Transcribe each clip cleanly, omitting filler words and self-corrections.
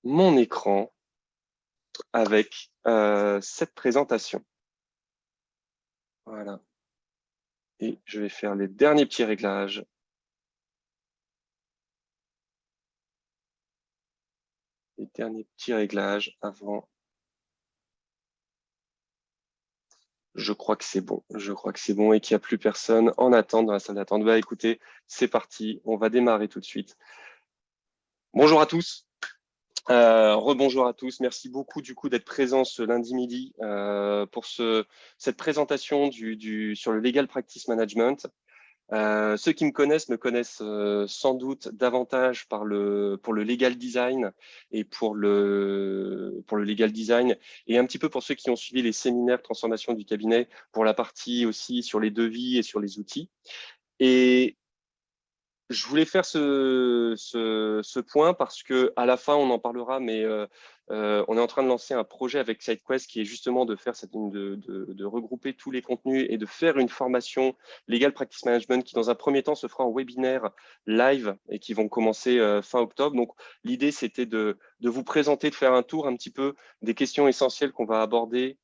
mon écran avec cette présentation. Voilà. Et je vais faire les derniers petits réglages. Les derniers petits réglages avant. Je crois que c'est bon. Je crois que c'est bon et qu'il n'y a plus personne en attente dans la salle d'attente. Bah, écoutez, c'est parti. On va démarrer tout de suite. Bonjour à tous. Rebonjour à tous. Merci beaucoup du coup d'être présents ce lundi midi pour cette présentation sur le Legal Practice Management. Ceux qui me connaissent sans doute davantage pour le legal design et pour le legal design, et un petit peu pour ceux qui ont suivi les séminaires transformation du cabinet pour la partie aussi sur les devis et sur les outils. Et je voulais faire ce point parce que à la fin, on en parlera, mais on est en train de lancer un projet avec SideQuest qui est justement de faire de regrouper tous les contenus et de faire une formation Legal Practice Management qui, dans un premier temps, se fera en webinaire live et qui vont commencer fin octobre. Donc, l'idée, c'était de vous présenter, de faire un tour un petit peu des questions essentielles qu'on va aborder,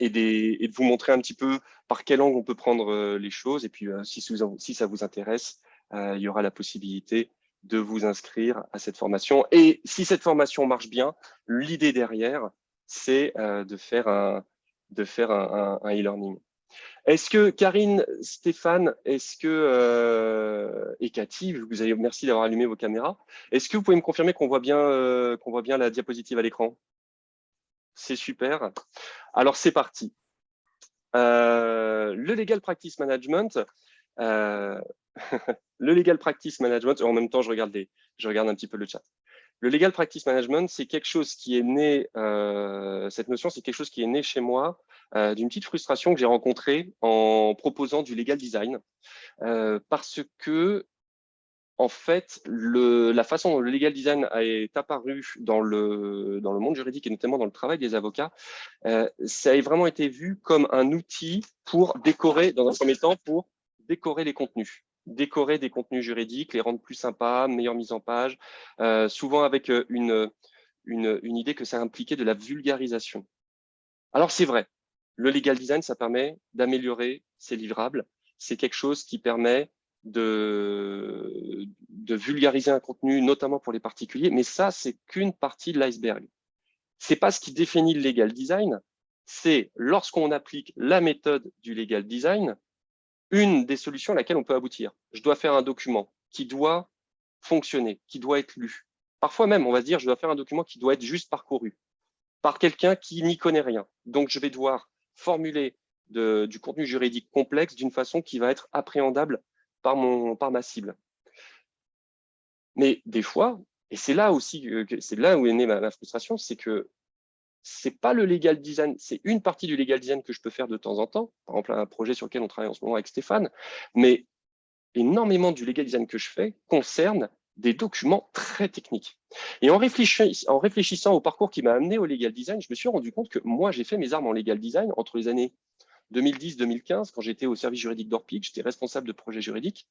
et de vous montrer un petit peu par quel angle on peut prendre les choses. Et puis, si ça vous intéresse, il y aura la possibilité de vous inscrire à cette formation. Et si cette formation marche bien, l'idée derrière, c'est de faire un e-learning. Est-ce que Karine, Stéphane, et Cathy, merci d'avoir allumé vos caméras. Est-ce que vous pouvez me confirmer qu'on voit bien la diapositive à l'écran? C'est super. Alors, c'est parti. Le Legal Practice Management, le Legal Practice Management, en même temps, je regarde un petit peu le chat. Le Legal Practice Management, c'est quelque chose qui est né, cette notion, c'est quelque chose qui est né chez moi d'une petite frustration que j'ai rencontrée en proposant du legal design, parce que en fait, la façon dont le legal design est apparu dans le monde juridique et notamment dans le travail des avocats, ça a vraiment été vu comme un outil pour décorer, dans un premier temps, pour décorer les contenus. Décorer des contenus juridiques, les rendre plus sympas, meilleure mise en page, souvent avec une idée que ça impliquait de la vulgarisation. Alors c'est vrai, le legal design, ça permet d'améliorer ses livrables. C'est quelque chose qui permet de vulgariser un contenu, notamment pour les particuliers, mais ça, c'est qu'une partie de l'iceberg. C'est pas ce qui définit le legal design, c'est lorsqu'on applique la méthode du legal design, une des solutions à laquelle on peut aboutir. Je dois faire un document qui doit fonctionner, qui doit être lu. Parfois même, on va se dire, je dois faire un document qui doit être juste parcouru par quelqu'un qui n'y connaît rien. Donc, je vais devoir formuler du contenu juridique complexe d'une façon qui va être appréhendable par ma cible. Mais des fois, et c'est là aussi, c'est là où est née ma frustration, c'est que c'est pas le legal design, c'est une partie du legal design que je peux faire de temps en temps, par exemple un projet sur lequel on travaille en ce moment avec Stéphane, mais énormément du legal design que je fais concerne des documents très techniques. Et en réfléchissant au parcours qui m'a amené au legal design, je me suis rendu compte que moi, j'ai fait mes armes en legal design entre les années 2010-2015, quand j'étais au service juridique d'Orpic, j'étais responsable de projet juridique.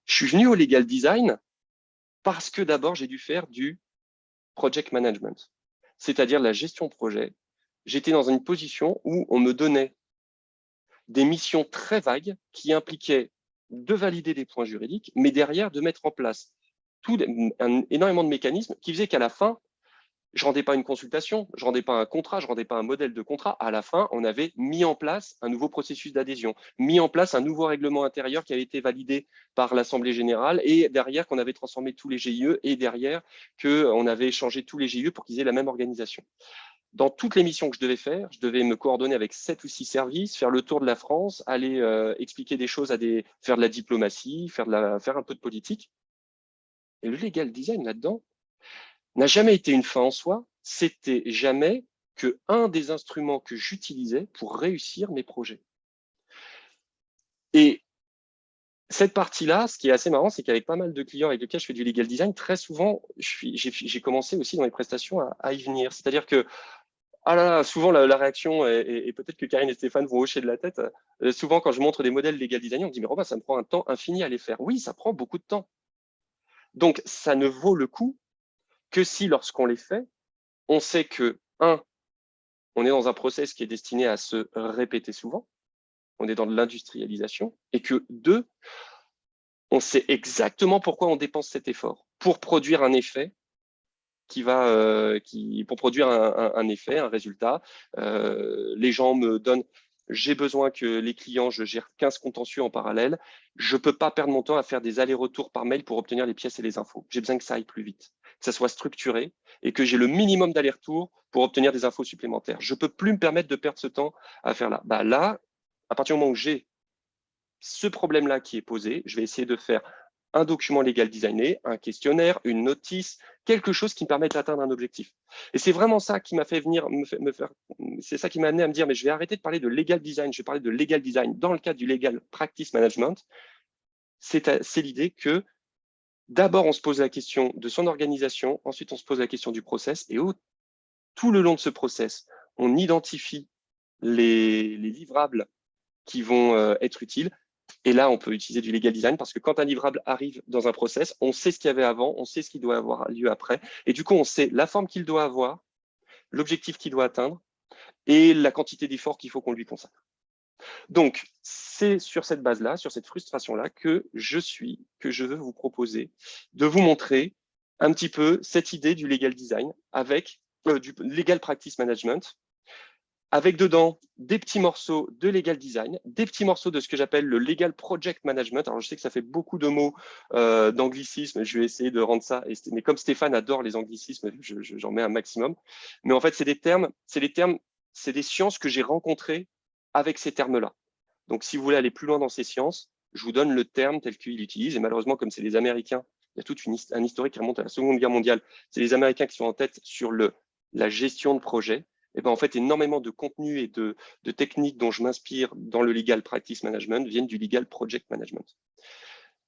Je suis venu au legal design parce que d'abord, j'ai dû faire du project management, c'est-à-dire la gestion de projet. J'étais dans une position où on me donnait des missions très vagues qui impliquaient de valider des points juridiques, mais derrière de mettre en place énormément de mécanismes qui faisaient qu'à la fin, je ne rendais pas une consultation, je ne rendais pas un contrat, je ne rendais pas un modèle de contrat. À la fin, on avait mis en place un nouveau processus d'adhésion, mis en place un nouveau règlement intérieur qui avait été validé par l'Assemblée générale, et derrière qu'on avait transformé tous les GIE, et derrière qu'on avait changé tous les GIE pour qu'ils aient la même organisation. Dans toutes les missions que je devais faire, je devais me coordonner avec 7 ou 6 services, faire le tour de la France, aller expliquer des choses, faire de la diplomatie, faire un peu de politique. Et le legal design là-dedans n'a jamais été une fin en soi, c'était jamais qu'un des instruments que j'utilisais pour réussir mes projets. Et cette partie-là, ce qui est assez marrant, c'est qu'avec pas mal de clients avec lesquels je fais du legal design, très souvent, j'ai commencé aussi dans les prestations à y venir. C'est-à-dire que Ah là là, souvent la réaction, et peut-être que Karine et Stéphane vont hocher de la tête, souvent quand je montre des modèles legal design, on me dit, mais Robin, ça me prend un temps infini à les faire. Oui, ça prend beaucoup de temps. Donc, ça ne vaut le coup que si, lorsqu'on les fait, on sait que, un, on est dans un process qui est destiné à se répéter souvent, on est dans de l'industrialisation, et que, deux, on sait exactement pourquoi on dépense cet effort, pour produire un effet pour produire un effet, un résultat. Les gens me donnent, j'ai besoin que les clients, je gère 15 contentieux en parallèle. Je ne peux pas perdre mon temps à faire des allers-retours par mail pour obtenir les pièces et les infos. J'ai besoin que ça aille plus vite, que ça soit structuré et que j'ai le minimum d'allers-retours pour obtenir des infos supplémentaires. Je ne peux plus me permettre de perdre ce temps à faire là. Bah là, à partir du moment où j'ai ce problème-là qui est posé, je vais essayer de faire un document légal designé, un questionnaire, une notice, quelque chose qui me permette d'atteindre un objectif. Et c'est vraiment ça qui m'a fait venir c'est ça qui m'a amené à me dire, mais je vais arrêter de parler de legal design, je vais parler de legal design dans le cadre du legal practice management. C'est l'idée que d'abord on se pose la question de son organisation, ensuite on se pose la question du process, et tout le long de ce process, on identifie les livrables qui vont être utiles. Et là, on peut utiliser du legal design parce que quand un livrable arrive dans un process, on sait ce qu'il y avait avant, on sait ce qui doit avoir lieu après. Et du coup, on sait la forme qu'il doit avoir, l'objectif qu'il doit atteindre et la quantité d'efforts qu'il faut qu'on lui consacre. Donc, c'est sur cette base-là, sur cette frustration-là, que je veux vous proposer de vous montrer un petit peu cette idée du legal design avec du legal practice management, avec dedans des petits morceaux de legal design, des petits morceaux de ce que j'appelle le legal project management. Alors, je sais que ça fait beaucoup de mots d'anglicisme, je vais essayer de rendre ça, mais comme Stéphane adore les anglicismes, j'en mets un maximum. Mais en fait, c'est des sciences que j'ai rencontrées avec ces termes-là. Donc, si vous voulez aller plus loin dans ces sciences, je vous donne le terme tel qu'il utilise. Et malheureusement, comme c'est les Américains, il y a tout un historique qui remonte à la Seconde Guerre mondiale. C'est les Américains qui sont en tête sur la gestion de projet. Et ben en fait, énormément de contenus et de techniques dont je m'inspire dans le legal practice management viennent du legal project management.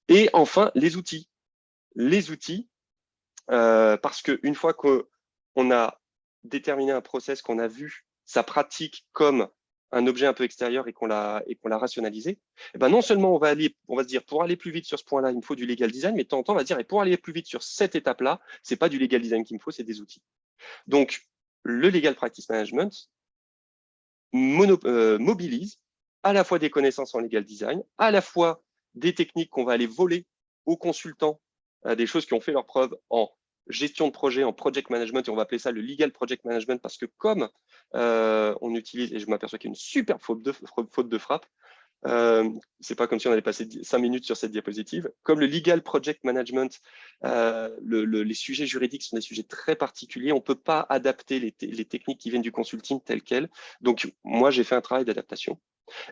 Et enfin, les outils. Les outils, parce qu'une fois qu'on a déterminé un process, qu'on a vu sa pratique comme un objet un peu extérieur et qu'on l'a rationalisé, et ben non seulement on va se dire, pour aller plus vite sur ce point-là, il me faut du legal design, mais de temps en temps, on va se dire, et pour aller plus vite sur cette étape-là, c'est pas du legal design qu'il me faut, c'est des outils. Donc, le legal practice management mobilise à la fois des connaissances en legal design, à la fois des techniques qu'on va aller voler aux consultants, des choses qui ont fait leur preuve en gestion de projet, en project management, et on va appeler ça le legal project management, parce que comme on utilise, et je m'aperçois qu'il y a une super faute de frappe, c'est pas comme si on allait passer 5 minutes sur cette diapositive. Comme le legal project management, les sujets juridiques sont des sujets très particuliers. On ne peut pas adapter les techniques qui viennent du consulting telles quelles. Donc, moi, j'ai fait un travail d'adaptation.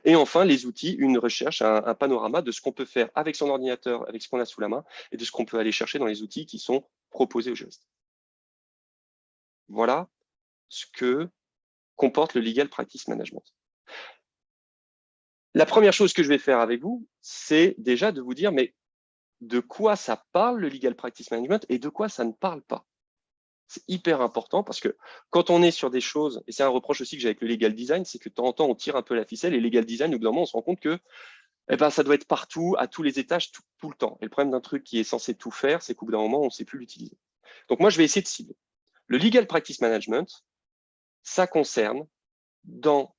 Et enfin, les outils, une recherche, un panorama de ce qu'on peut faire avec son ordinateur, avec ce qu'on a sous la main, et de ce qu'on peut aller chercher dans les outils qui sont proposés aux juristes. Voilà ce que comporte le legal practice management. La première chose que je vais faire avec vous, c'est déjà de vous dire, mais de quoi ça parle le legal practice management et de quoi ça ne parle pas. C'est hyper important parce que quand on est sur des choses, et c'est un reproche aussi que j'ai avec le legal design, c'est que de temps en temps, on tire un peu la ficelle et le legal design, au bout d'un moment, on se rend compte que ça doit être partout, à tous les étages, tout le temps. Et le problème d'un truc qui est censé tout faire, c'est qu'au bout d'un moment, on ne sait plus l'utiliser. Donc moi, je vais essayer de cibler. Le legal practice management, ça concerne dans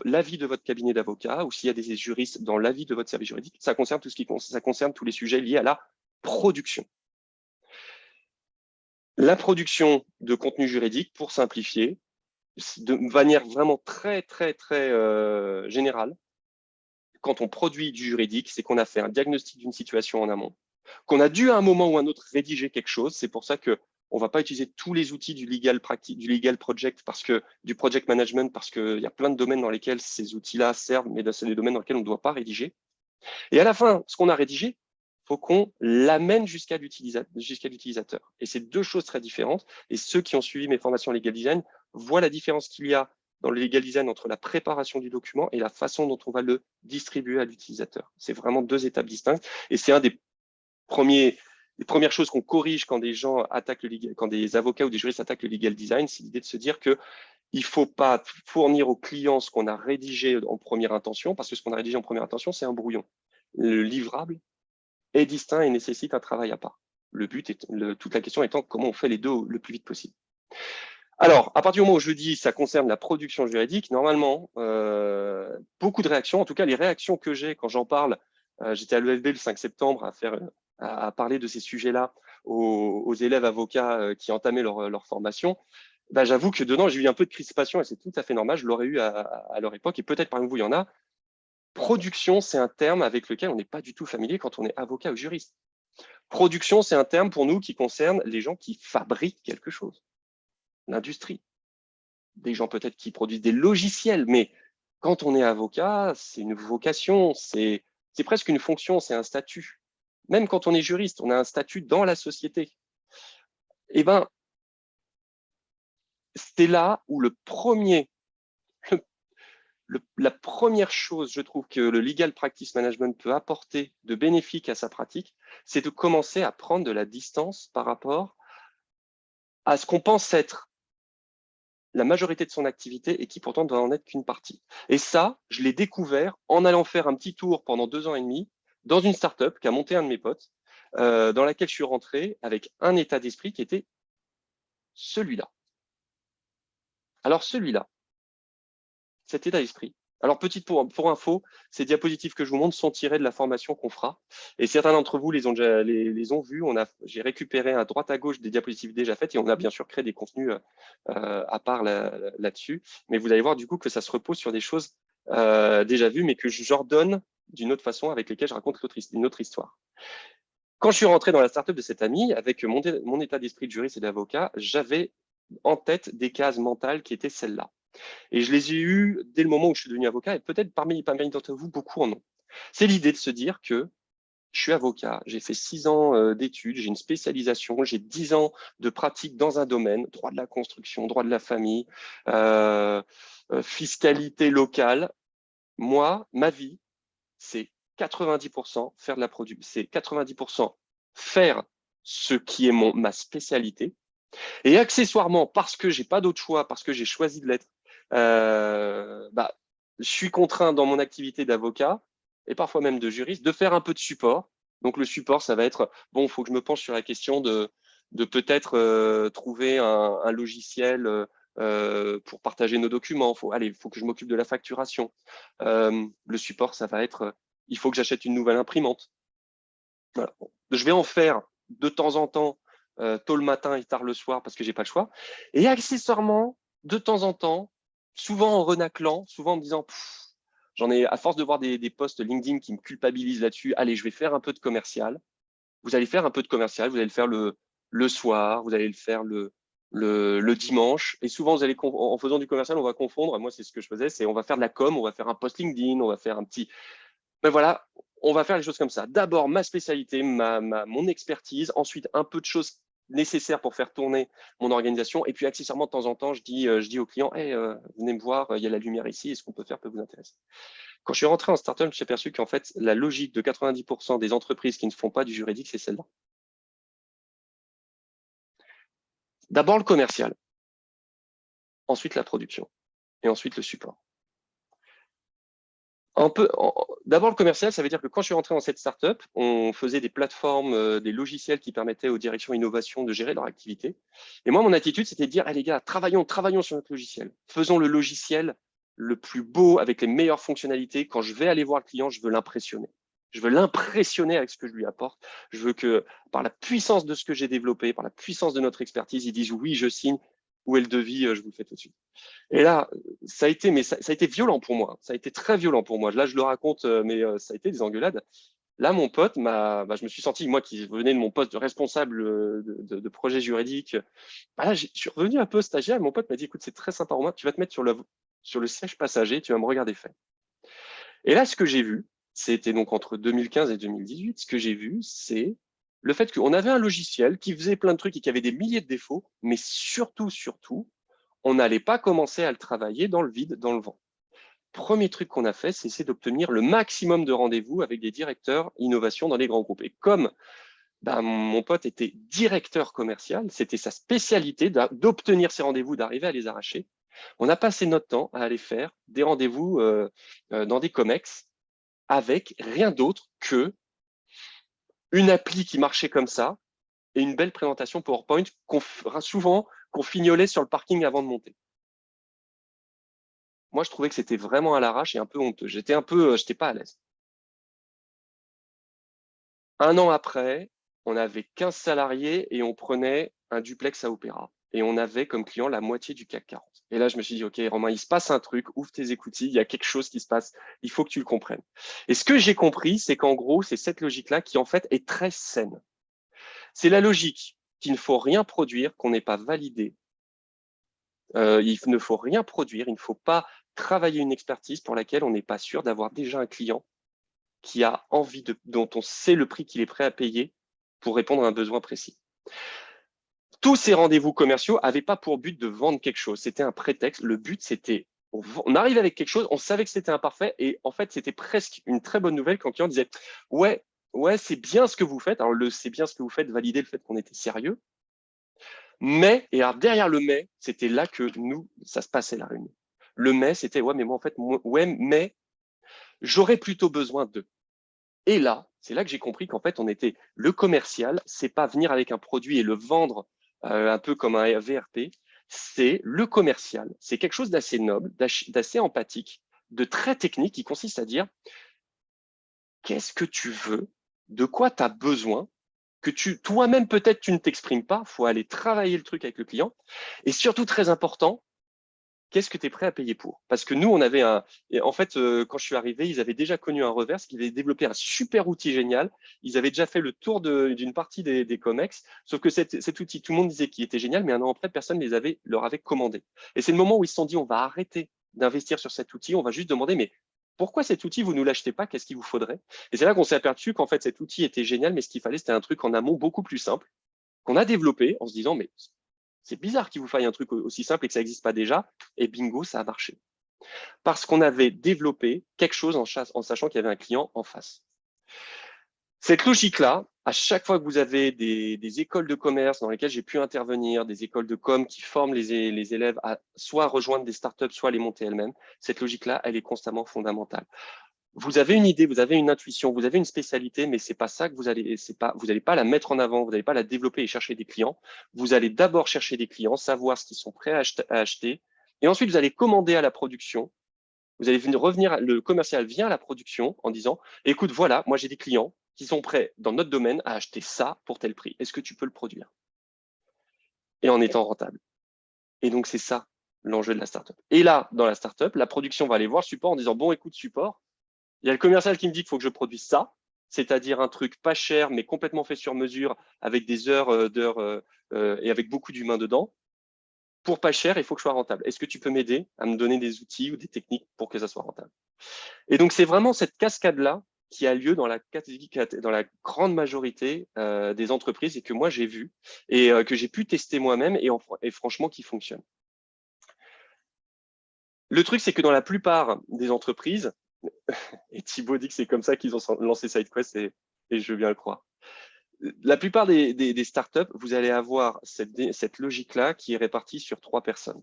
l'avis de votre cabinet d'avocat ou s'il y a des juristes dans l'avis de votre service juridique, ça concerne ça concerne tous les sujets liés à la production. La production de contenu juridique, pour simplifier, de manière vraiment très, très, très générale, quand on produit du juridique, c'est qu'on a fait un diagnostic d'une situation en amont, qu'on a dû à un moment ou à un autre rédiger quelque chose. C'est pour ça que on ne va pas utiliser tous les outils du legal project, du project management, parce qu'il y a plein de domaines dans lesquels ces outils-là servent, mais c'est des domaines dans lesquels on ne doit pas rédiger. Et à la fin, ce qu'on a rédigé, il faut qu'on l'amène jusqu'à l'utilisateur. Et c'est deux choses très différentes. Et ceux qui ont suivi mes formations legal design voient la différence qu'il y a dans le legal design entre la préparation du document et la façon dont on va le distribuer à l'utilisateur. C'est vraiment deux étapes distinctes. Et c'est un des premières choses qu'on corrige quand des gens attaquent quand des avocats ou des juristes attaquent le legal design, c'est l'idée de se dire que Il ne faut pas fournir au client ce qu'on a rédigé en première intention, parce que ce qu'on a rédigé en première intention, c'est un brouillon. Le livrable est distinct et nécessite un travail à part. Le but est, toute la question étant comment on fait les deux le plus vite possible. Alors, à partir du moment où je dis ça concerne la production juridique, normalement, beaucoup de réactions, en tout cas les réactions que j'ai quand j'en parle, j'étais à l'EFB le 5 septembre à parler de ces sujets-là aux élèves avocats qui entamaient leur formation. Bah, j'avoue que dedans, j'ai eu un peu de crispation et c'est tout à fait normal, je l'aurais eu à leur époque et peut-être parmi vous, il y en a. Production, c'est un terme avec lequel on n'est pas du tout familier quand on est avocat ou juriste. Production, c'est un terme pour nous qui concerne les gens qui fabriquent quelque chose, l'industrie. Des gens peut-être qui produisent des logiciels, mais quand on est avocat, c'est une vocation, c'est presque une fonction, c'est un statut. Même quand on est juriste, on a un statut dans la société. Eh bien, c'est là où la première chose, je trouve, que le legal practice management peut apporter de bénéfique à sa pratique, c'est de commencer à prendre de la distance par rapport à ce qu'on pense être la majorité de son activité et qui pourtant doit en être qu'une partie. Et ça, je l'ai découvert en allant faire un petit tour pendant 2 ans et demi dans une startup qu'a monté un de mes potes, dans laquelle je suis rentré avec un état d'esprit qui était celui-là. Alors celui-là, cet état d'esprit. Alors, pour info, ces diapositives que je vous montre sont tirées de la formation qu'on fera. Et certains d'entre vous les ont vus. J'ai récupéré à droite à gauche des diapositives déjà faites et on a bien sûr créé des contenus à part là-dessus. Mais vous allez voir du coup que ça se repose sur des choses déjà vues, mais que j'ordonne d'une autre façon avec lesquelles je raconte une autre histoire. Quand je suis rentré dans la startup de cet ami, avec mon état d'esprit de juriste et d'avocat, j'avais en tête des cases mentales qui étaient celles-là. Et je les ai eues dès le moment où je suis devenu avocat, et peut-être parmi d'entre vous, beaucoup en ont. C'est l'idée de se dire que je suis avocat, j'ai fait 6 ans d'études, j'ai une spécialisation, j'ai 10 ans de pratique dans un domaine, droit de la construction, droit de la famille, fiscalité locale. Moi, ma vie, c'est 90% faire de la production, c'est 90% faire ce qui est ma spécialité, et accessoirement, parce que j'ai pas d'autre choix, parce que j'ai choisi de l'être, je suis contraint dans mon activité d'avocat et parfois même de juriste de faire un peu de support. Donc le support, ça va être, bon, il faut que je me penche sur la question de peut-être trouver un logiciel pour partager nos documents. Il faut que je m'occupe de la facturation. Le support, ça va être, il faut que j'achète une nouvelle imprimante. Voilà. Je vais en faire de temps en temps, tôt le matin et tard le soir parce que j'ai pas le choix. Et accessoirement, de temps en temps, souvent en renaclant, souvent en me disant, j'en ai, à force de voir des posts LinkedIn qui me culpabilisent là-dessus, allez, je vais faire un peu de commercial. Vous allez faire un peu de commercial, vous allez le faire le soir, vous allez le faire le dimanche. Et souvent, en faisant du commercial, on va confondre. Moi, c'est ce que je faisais, c'est on va faire de la com, on va faire un post LinkedIn, on va faire un petit. Ben voilà, on va faire les choses comme ça. D'abord, ma spécialité, mon expertise. Ensuite, un peu de choses nécessaires pour faire tourner mon organisation. Et puis, accessoirement, de temps en temps, je dis aux clients, hey, venez me voir, il y a la lumière ici, et ce qu'on peut faire peut vous intéresser. Quand je suis rentré en startup, je me suis aperçu qu'en fait, la logique de 90% des entreprises qui ne font pas du juridique, c'est celle-là. D'abord le commercial, ensuite la production, et ensuite le support. D'abord, le commercial, ça veut dire que quand je suis rentré dans cette startup, on faisait des plateformes, des logiciels qui permettaient aux directions innovation de gérer leur activité. Et moi, mon attitude, c'était de dire, les gars, travaillons sur notre logiciel. Faisons le logiciel le plus beau, avec les meilleures fonctionnalités. Quand je vais aller voir le client, je veux l'impressionner. Je veux l'impressionner avec ce que je lui apporte. Je veux que, par la puissance de ce que j'ai développé, par la puissance de notre expertise, ils disent, oui, je signe. Où est le devis? Je vous le fais tout de suite. Et là, ça a été violent pour moi. Ça a été très violent pour moi. Là, je le raconte, mais ça a été des engueulades. Là, mon pote je me suis senti, moi qui venais de mon poste de responsable de projet juridique, là, je suis revenu un peu stagiaire. Mon pote m'a dit, écoute, c'est très sympa, Romain, tu vas te mettre sur le siège passager, tu vas me regarder faire. Et là, ce que j'ai vu, c'était donc entre 2015 et 2018, ce que j'ai vu, c'est le fait qu'on avait un logiciel qui faisait plein de trucs et qui avait des milliers de défauts, mais surtout, on n'allait pas commencer à le travailler dans le vide, dans le vent. Premier truc qu'on a fait, c'est essayer d'obtenir le maximum de rendez-vous avec des directeurs innovation dans les grands groupes. Et comme mon pote était directeur commercial, c'était sa spécialité d'obtenir ces rendez-vous, d'arriver à les arracher. On a passé notre temps à aller faire des rendez-vous dans des COMEX avec rien d'autre que une appli qui marchait comme ça et une belle présentation PowerPoint qu'on fignolait sur le parking avant de monter. Moi, je trouvais que c'était vraiment à l'arrache et un peu honteux. J'étais pas à l'aise. Un an après, on avait 15 salariés et on prenait un duplex à Opéra. Et on avait comme client la moitié du CAC 40. Et là, je me suis dit, OK, Romain, il se passe un truc, ouvre tes écoutilles, il y a quelque chose qui se passe, il faut que tu le comprennes. Et ce que j'ai compris, c'est qu'en gros, c'est cette logique-là qui, en fait, est très saine. C'est la logique qu'il ne faut rien produire qu'on n'ait pas validé. Il ne faut rien produire, il ne faut pas travailler une expertise pour laquelle on n'est pas sûr d'avoir déjà un client qui a envie dont on sait le prix qu'il est prêt à payer pour répondre à un besoin précis. Tous ces rendez-vous commerciaux n'avaient pas pour but de vendre quelque chose. C'était un prétexte. Le but, c'était, on arrivait avec quelque chose, on savait que c'était imparfait et en fait, c'était presque une très bonne nouvelle quand le client disait « Ouais, c'est bien ce que vous faites. » Alors, c'est bien ce que vous faites, valider le fait qu'on était sérieux. Mais, et alors derrière le mais, c'était là que nous, ça se passait la réunion. Le mais, c'était « Ouais, mais moi, en fait, mais j'aurais plutôt besoin de… » Et là, c'est là que j'ai compris qu'en fait, on était le commercial, c'est pas venir avec un produit et le vendre un peu comme un VRP, c'est le commercial. C'est quelque chose d'assez noble, d'assez empathique, de très technique qui consiste à dire qu'est-ce que tu veux, de quoi tu as besoin, que toi-même peut-être tu ne t'exprimes pas, il faut aller travailler le truc avec le client. Et surtout, très important, qu'est-ce que tu es prêt à payer pour? Parce que nous, on avait en fait, quand je suis arrivé, ils avaient déjà connu un revers, qu'ils avaient développé un super outil génial. Ils avaient déjà fait le tour d'une partie des COMEX, sauf que cet outil, tout le monde disait qu'il était génial, mais un an après, personne leur avait commandé. Et c'est le moment où ils se sont dit, on va arrêter d'investir sur cet outil, on va juste demander, mais pourquoi cet outil, vous ne nous l'achetez pas? Qu'est-ce qu'il vous faudrait? Et c'est là qu'on s'est aperçu qu'en fait, cet outil était génial, mais ce qu'il fallait, c'était un truc en amont beaucoup plus simple, qu'on a développé en se disant, mais c'est bizarre qu'il vous faille un truc aussi simple et que ça n'existe pas déjà. Et bingo, ça a marché. Parce qu'on avait développé quelque chose en sachant qu'il y avait un client en face. Cette logique-là, à chaque fois que vous avez des écoles de commerce dans lesquelles j'ai pu intervenir, des écoles de com qui forment les élèves à soit rejoindre des startups, soit les monter elles-mêmes, cette logique-là, elle est constamment fondamentale. Vous avez une idée, vous avez une intuition, vous avez une spécialité, mais c'est pas ça que vous n'allez pas la mettre en avant, vous n'allez pas la développer et chercher des clients. Vous allez d'abord chercher des clients, savoir ce qu'ils sont prêts à acheter, et ensuite vous allez commander à la production. Vous allez revenir, le commercial vient à la production en disant, écoute, voilà, moi j'ai des clients qui sont prêts dans notre domaine à acheter ça pour tel prix. Est-ce que tu peux le produire? Et en étant rentable. Et donc c'est ça l'enjeu de la startup. Et là, dans la startup, la production va aller voir le support en disant, bon, écoute, support, il y a le commercial qui me dit qu'il faut que je produise ça, c'est-à-dire un truc pas cher, mais complètement fait sur mesure, avec des heures et avec beaucoup d'humains dedans. Pour pas cher, il faut que je sois rentable. Est-ce que tu peux m'aider à me donner des outils ou des techniques pour que ça soit rentable? Et donc, c'est vraiment cette cascade-là qui a lieu dans la grande majorité des entreprises et que moi, j'ai vu et que j'ai pu tester moi-même et franchement, qui fonctionne. Le truc, c'est que dans la plupart des entreprises, et Thibaut dit que c'est comme ça qu'ils ont lancé SideQuest et je veux bien le croire. La plupart des startups, vous allez avoir cette logique-là qui est répartie sur 3 personnes.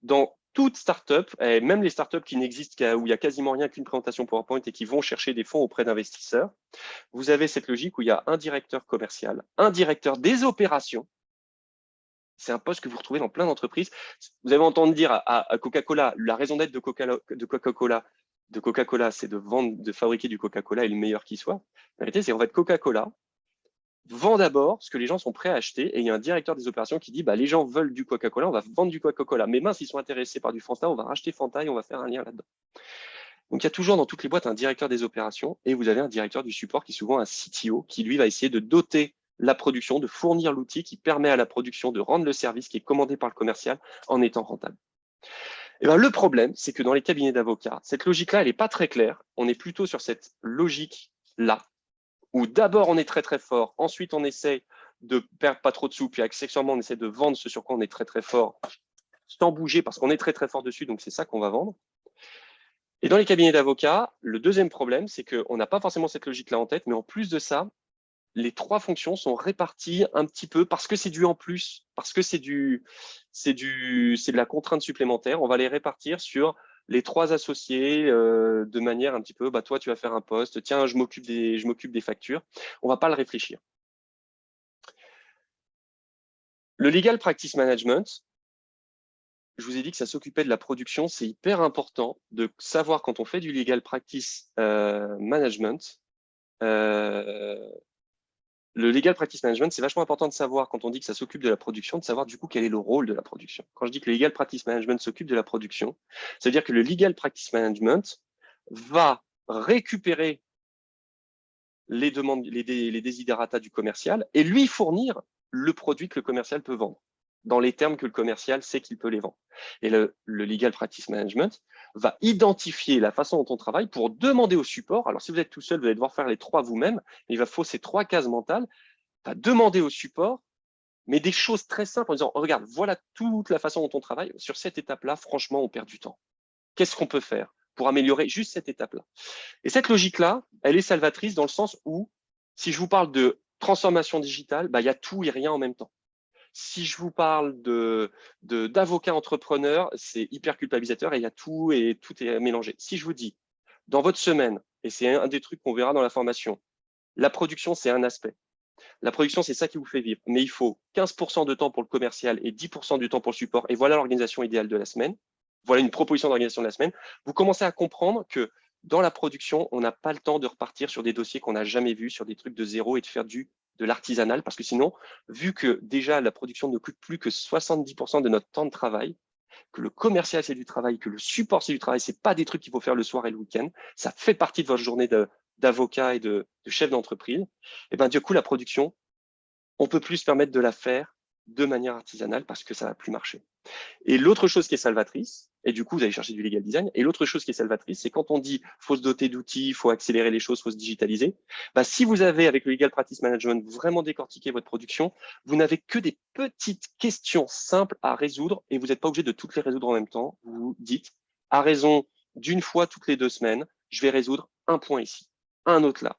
Dans toute startup, et même les startups qui n'existent où il n'y a quasiment rien qu'une présentation PowerPoint et qui vont chercher des fonds auprès d'investisseurs, vous avez cette logique où il y a un directeur commercial, un directeur des opérations. C'est un poste que vous retrouvez dans plein d'entreprises. Vous avez entendu dire à Coca-Cola, la raison d'être de Coca-Cola, c'est de fabriquer du Coca-Cola et le meilleur qui soit. La vérité, c'est en fait Coca-Cola vend d'abord ce que les gens sont prêts à acheter et il y a un directeur des opérations qui dit bah, les gens veulent du Coca-Cola, on va vendre du Coca-Cola. Mais mince, ils sont intéressés par du Fanta, on va racheter Fanta et on va faire un lien là-dedans. Donc, il y a toujours dans toutes les boîtes un directeur des opérations et vous avez un directeur du support qui est souvent un CTO qui, lui, va essayer de doter la production, de fournir l'outil qui permet à la production de rendre le service qui est commandé par le commercial en étant rentable. Et ben, le problème, c'est que dans les cabinets d'avocats, cette logique-là, elle n'est pas très claire. On est plutôt sur cette logique-là, où d'abord on est très très fort, ensuite on essaie de perdre pas trop de sous, puis accessoirement on essaie de vendre ce sur quoi on est très très fort, sans bouger parce qu'on est très très fort dessus, donc c'est ça qu'on va vendre. Et dans les cabinets d'avocats, le deuxième problème, c'est qu'on n'a pas forcément cette logique-là en tête, mais en plus de ça, les 3 fonctions sont réparties un petit peu parce que c'est du en plus, parce que c'est de la contrainte supplémentaire. On va les répartir sur les 3 associés de manière un petit peu, bah, toi, tu vas faire un poste, tiens, je m'occupe des factures. On va pas le réfléchir. Le Legal Practice Management, je vous ai dit que ça s'occupait de la production. C'est hyper important de savoir quand on fait du Legal Practice Management, le Legal Practice Management, c'est vachement important de savoir, quand on dit que ça s'occupe de la production, de savoir du coup quel est le rôle de la production. Quand je dis que le Legal Practice Management s'occupe de la production, ça veut dire que le Legal Practice Management va récupérer les demandes, les desiderata du commercial et lui fournir le produit que le commercial peut vendre, dans les termes que le commercial sait qu'il peut les vendre. Et le Legal Practice Management va identifier la façon dont on travaille pour demander au support. Alors, si vous êtes tout seul, vous allez devoir faire les 3 vous-même. Il va faut ces 3 cases mentales. Va demander au support, mais des choses très simples en disant, regarde, voilà toute la façon dont on travaille. Sur cette étape-là, franchement, on perd du temps. Qu'est-ce qu'on peut faire pour améliorer juste cette étape-là? Et cette logique-là, elle est salvatrice dans le sens où, si je vous parle de transformation digitale, bah, il y a tout et rien en même temps. Si je vous parle d'avocat entrepreneur, c'est hyper culpabilisateur et il y a tout et tout est mélangé. Si je vous dis, dans votre semaine, et c'est un des trucs qu'on verra dans la formation, la production, c'est un aspect. La production, c'est ça qui vous fait vivre. Mais il faut 15% de temps pour le commercial et 10% du temps pour le support. Et voilà l'organisation idéale de la semaine. Voilà une proposition d'organisation de la semaine. Vous commencez à comprendre que dans la production, on n'a pas le temps de repartir sur des dossiers qu'on n'a jamais vus, sur des trucs de zéro et de faire de l'artisanal. Parce que sinon, vu que déjà la production ne coûte plus que 70% de notre temps de travail, que le commercial c'est du travail, que le support c'est du travail, c'est pas des trucs qu'il faut faire le soir et le week-end, ça fait partie de votre journée d'avocat et de chef d'entreprise, et ben du coup la production, on peut plus se permettre de la faire de manière artisanale parce que ça va plus marcher. Et l'autre chose qui est salvatrice, et du coup vous allez chercher du legal design, et l'autre chose qui est salvatrice, c'est quand on dit faut se doter d'outils, faut accélérer les choses, faut se digitaliser, bah, si vous avez avec le legal practice management vraiment décortiqué votre production, vous n'avez que des petites questions simples à résoudre et vous n'êtes pas obligé de toutes les résoudre en même temps. Vous vous dites, à raison d'une fois toutes les 2 semaines, je vais résoudre un point ici, un autre là.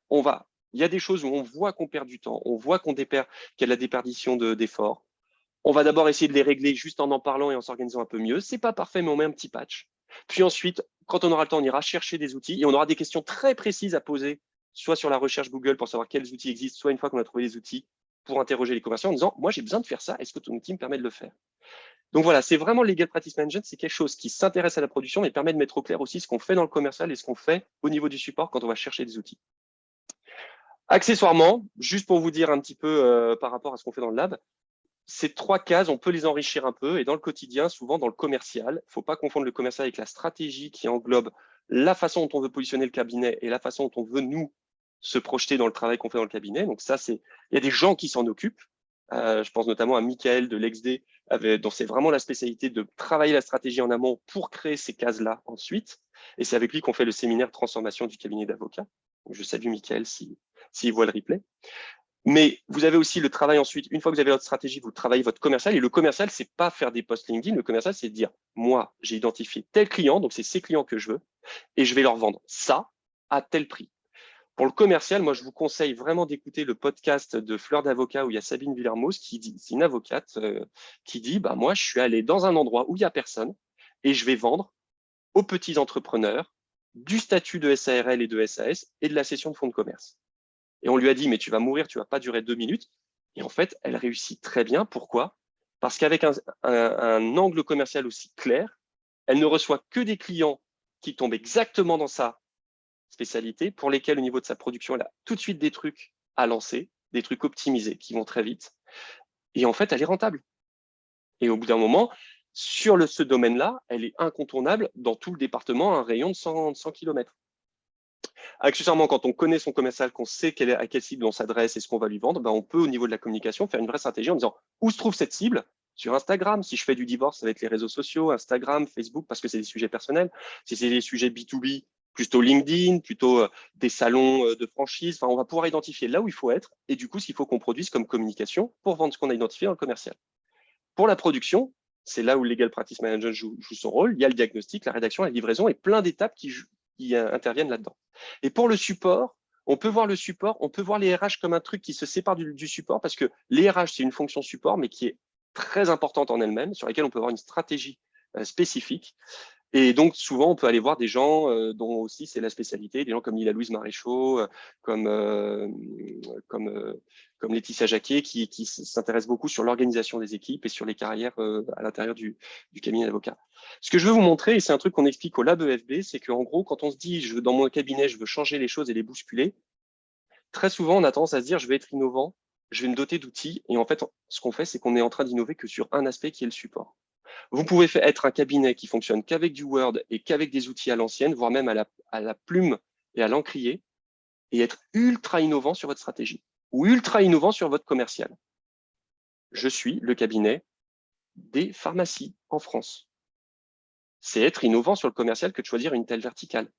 Il y a des choses où on voit qu'on perd du temps, on voit qu'il y a de la déperdition d'efforts. On va d'abord essayer de les régler juste en parlant et en s'organisant un peu mieux. C'est pas parfait, mais on met un petit patch. Puis ensuite, quand on aura le temps, on ira chercher des outils et on aura des questions très précises à poser, soit sur la recherche Google pour savoir quels outils existent, soit une fois qu'on a trouvé les outils pour interroger les commerçants en disant, moi, j'ai besoin de faire ça. Est-ce que ton outil me permet de le faire? Donc voilà, c'est vraiment le Legal Practice Management. C'est quelque chose qui s'intéresse à la production et permet de mettre au clair aussi ce qu'on fait dans le commercial et ce qu'on fait au niveau du support quand on va chercher des outils. Accessoirement, juste pour vous dire un petit peu par rapport à ce qu'on fait dans le lab, ces 3 cases, on peut les enrichir un peu. Et dans le quotidien, souvent dans le commercial, il ne faut pas confondre le commercial avec la stratégie qui englobe la façon dont on veut positionner le cabinet et la façon dont on veut, nous, se projeter dans le travail qu'on fait dans le cabinet. Donc ça, il y a des gens qui s'en occupent. Je pense notamment à Michael de l'XD, dont c'est vraiment la spécialité de travailler la stratégie en amont pour créer ces cases-là ensuite. Et c'est avec lui qu'on fait le séminaire transformation du cabinet d'avocats. Je salue Michael s'il voit le replay. Mais vous avez aussi le travail ensuite, une fois que vous avez votre stratégie, vous travaillez votre commercial. Et le commercial, c'est pas faire des posts LinkedIn. Le commercial, c'est dire, moi, j'ai identifié tel client, donc c'est ces clients que je veux, et je vais leur vendre ça à tel prix. Pour le commercial, moi, je vous conseille vraiment d'écouter le podcast de Fleur d'Avocat où il y a Sabine Villermoz qui dit, c'est une avocate qui dit, bah, moi, je suis allé dans un endroit où il n'y a personne et je vais vendre aux petits entrepreneurs du statut de SARL et de SAS et de la cession de fonds de commerce. Et on lui a dit, mais tu vas mourir, tu vas pas durer 2 minutes. Et en fait, elle réussit très bien. Pourquoi? Parce qu'avec un angle commercial aussi clair, elle ne reçoit que des clients qui tombent exactement dans sa spécialité, pour lesquels, au niveau de sa production, elle a tout de suite des trucs à lancer, des trucs optimisés qui vont très vite. Et en fait, elle est rentable. Et au bout d'un moment, sur ce domaine-là, elle est incontournable dans tout le département, un rayon de 100 km. Accessoirement, quand on connaît son commercial, qu'on sait à quelle cible on s'adresse et ce qu'on va lui vendre, ben on peut, au niveau de la communication, faire une vraie stratégie en disant où se trouve cette cible sur Instagram. Si je fais du divorce avec les réseaux sociaux, Instagram, Facebook, parce que c'est des sujets personnels. Si c'est des sujets B2B, plutôt LinkedIn, plutôt des salons de franchise. Enfin, on va pouvoir identifier là où il faut être et du coup, ce qu'il faut qu'on produise comme communication pour vendre ce qu'on a identifié dans le commercial. Pour la production, c'est là où le Legal Practice Manager joue son rôle. Il y a le diagnostic, la rédaction, la livraison et plein d'étapes qui interviennent là-dedans. Et pour le support, On peut voir le support, on peut voir les RH comme un truc qui se sépare du support, parce que les RH, c'est une fonction support, mais qui est très importante en elle-même, sur laquelle on peut avoir une stratégie spécifique. Et donc, souvent, on peut aller voir des gens dont aussi c'est la spécialité, des gens comme Lila Louise Maréchaux, comme, comme Laetitia Jacquet, qui s'intéressent beaucoup sur l'organisation des équipes et sur les carrières à l'intérieur du cabinet d'avocats. Ce que je veux vous montrer, et c'est un truc qu'on explique au Lab EFB, c'est qu'en gros, quand on se dit, dans mon cabinet, je veux changer les choses et les bousculer, très souvent, on a tendance à se dire, je vais être innovant, je vais me doter d'outils, et en fait, ce qu'on fait, c'est qu'on est en train d'innover que sur un aspect qui est le support. Vous pouvez être un cabinet qui fonctionne qu'avec du Word et qu'avec des outils à l'ancienne, voire même à la plume et à l'encrier, et être ultra innovant sur votre stratégie ou ultra innovant sur votre commercial. Je suis le cabinet des pharmacies en France. C'est être innovant sur le commercial que de choisir une telle verticale.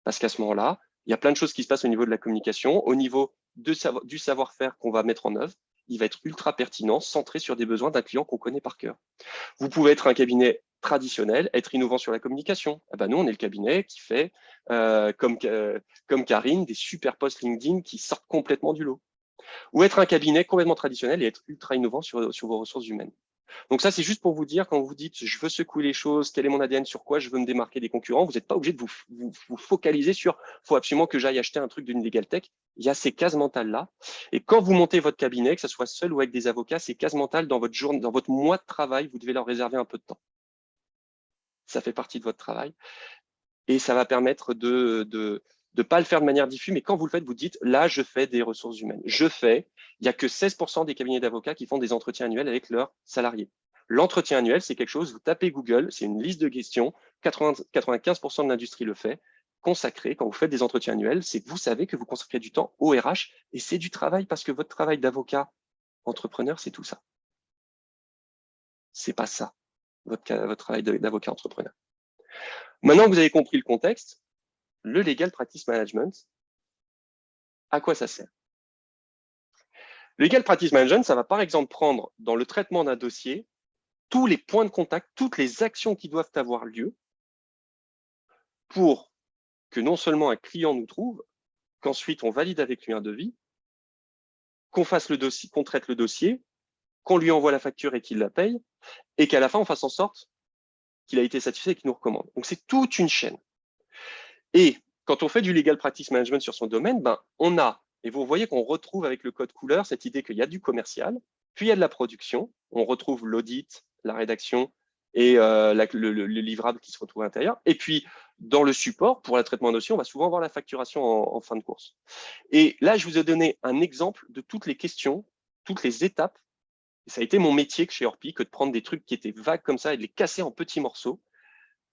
Parce qu'à ce moment-là, il y a plein de choses qui se passent au niveau de la communication, au niveau du savoir-faire qu'on va mettre en œuvre. Il va être ultra pertinent, centré sur des besoins d'un client qu'on connaît par cœur. Vous pouvez être un cabinet traditionnel, être innovant sur la communication. Ah ben nous, on est le cabinet qui fait, comme Karine, des super posts LinkedIn qui sortent complètement du lot. Ou être un cabinet complètement traditionnel et être ultra innovant sur vos ressources humaines. Donc ça, c'est juste pour vous dire, quand vous dites je veux secouer les choses, quel est mon ADN, sur quoi je veux me démarquer des concurrents, vous n'êtes pas obligé de vous focaliser sur faut absolument que j'aille acheter un truc d'une legal tech. Il y a ces cases mentales-là. Et quand vous montez votre cabinet, que ce soit seul ou avec des avocats, ces cases mentales, dans votre journée, dans votre mois de travail, vous devez leur réserver un peu de temps. Ça fait partie de votre travail. Et ça va permettre de pas le faire de manière diffuse, mais quand vous le faites, vous dites, là, je fais des ressources humaines. Il n'y a que 16% des cabinets d'avocats qui font des entretiens annuels avec leurs salariés. L'entretien annuel, c'est quelque chose, vous tapez Google, c'est une liste de questions, 95% de l'industrie le fait, consacré, quand vous faites des entretiens annuels, c'est que vous savez que vous consacrez du temps au RH, et c'est du travail, parce que votre travail d'avocat entrepreneur, c'est tout ça. C'est pas ça, votre travail d'avocat entrepreneur. Maintenant que vous avez compris le contexte, le Legal Practice Management, à quoi ça sert? Le Legal Practice Management, ça va par exemple prendre dans le traitement d'un dossier tous les points de contact, toutes les actions qui doivent avoir lieu pour que non seulement un client nous trouve, qu'ensuite on valide avec lui un devis, qu'on fasse le dossier, qu'on traite le dossier, qu'on lui envoie la facture et qu'il la paye, et qu'à la fin on fasse en sorte qu'il a été satisfait et qu'il nous recommande. Donc c'est toute une chaîne. Et quand on fait du Legal Practice Management sur son domaine, ben, on a, et vous voyez qu'on retrouve avec le code couleur cette idée qu'il y a du commercial, puis il y a de la production, on retrouve l'audit, la rédaction et le livrable qui se retrouve à l'intérieur. Et puis, dans le support, pour le traitement de dossier, on va souvent voir la facturation en fin de course. Et là, je vous ai donné un exemple de toutes les questions, toutes les étapes. Et ça a été mon métier chez Orpi, que de prendre des trucs qui étaient vagues comme ça et de les casser en petits morceaux.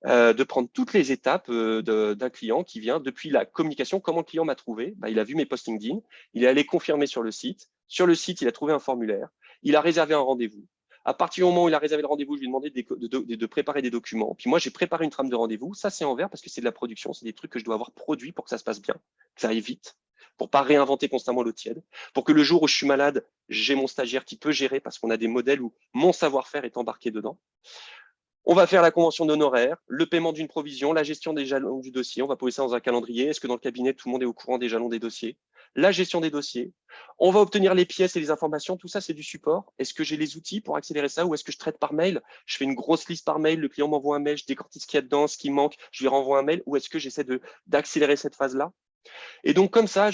De prendre toutes les étapes d'un client qui vient depuis la communication, comment le client m'a trouvé. Il a vu mes posts LinkedIn, il est allé confirmer sur le site. Sur le site, il a trouvé un formulaire, il a réservé un rendez-vous. À partir du moment où il a réservé le rendez-vous, je lui ai demandé de préparer des documents. Puis moi, j'ai préparé une trame de rendez-vous. Ça, c'est en vert parce que c'est de la production, c'est des trucs que je dois avoir produits pour que ça se passe bien, que ça aille vite, pour pas réinventer constamment l'eau tiède, pour que le jour où je suis malade, j'ai mon stagiaire qui peut gérer parce qu'on a des modèles où mon savoir-faire est embarqué dedans. On va faire la convention d'honoraires, le paiement d'une provision, la gestion des jalons du dossier. On va poser ça dans un calendrier. Est-ce que dans le cabinet, tout le monde est au courant des jalons des dossiers? La gestion des dossiers. On va obtenir les pièces et les informations. Tout ça, c'est du support. Est-ce que j'ai les outils pour accélérer ça ou est-ce que je traite par mail? Je fais une grosse liste par mail. Le client m'envoie un mail. Je décortique ce qu'il y a dedans, ce qui manque. Je lui renvoie un mail. Ou est-ce que j'essaie d'accélérer cette phase-là? Et donc, comme ça,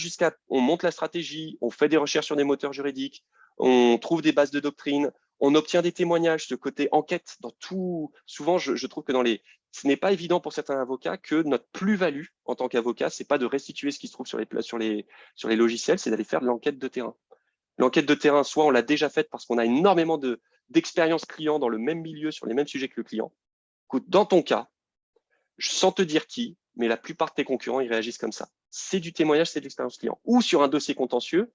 on monte la stratégie, on fait des recherches sur des moteurs juridiques, on trouve des bases de doctrine, on obtient des témoignages, ce côté enquête dans tout. Souvent, je trouve que ce n'est pas évident pour certains avocats que notre plus-value en tant qu'avocat, c'est pas de restituer ce qui se trouve sur les logiciels, c'est d'aller faire de l'enquête de terrain. L'enquête de terrain, soit on l'a déjà faite parce qu'on a énormément d'expérience client dans le même milieu, sur les mêmes sujets que le client. Écoute, dans ton cas, sans te dire qui, mais la plupart de tes concurrents, ils réagissent comme ça. C'est du témoignage, c'est de l'expérience client. Ou sur un dossier contentieux,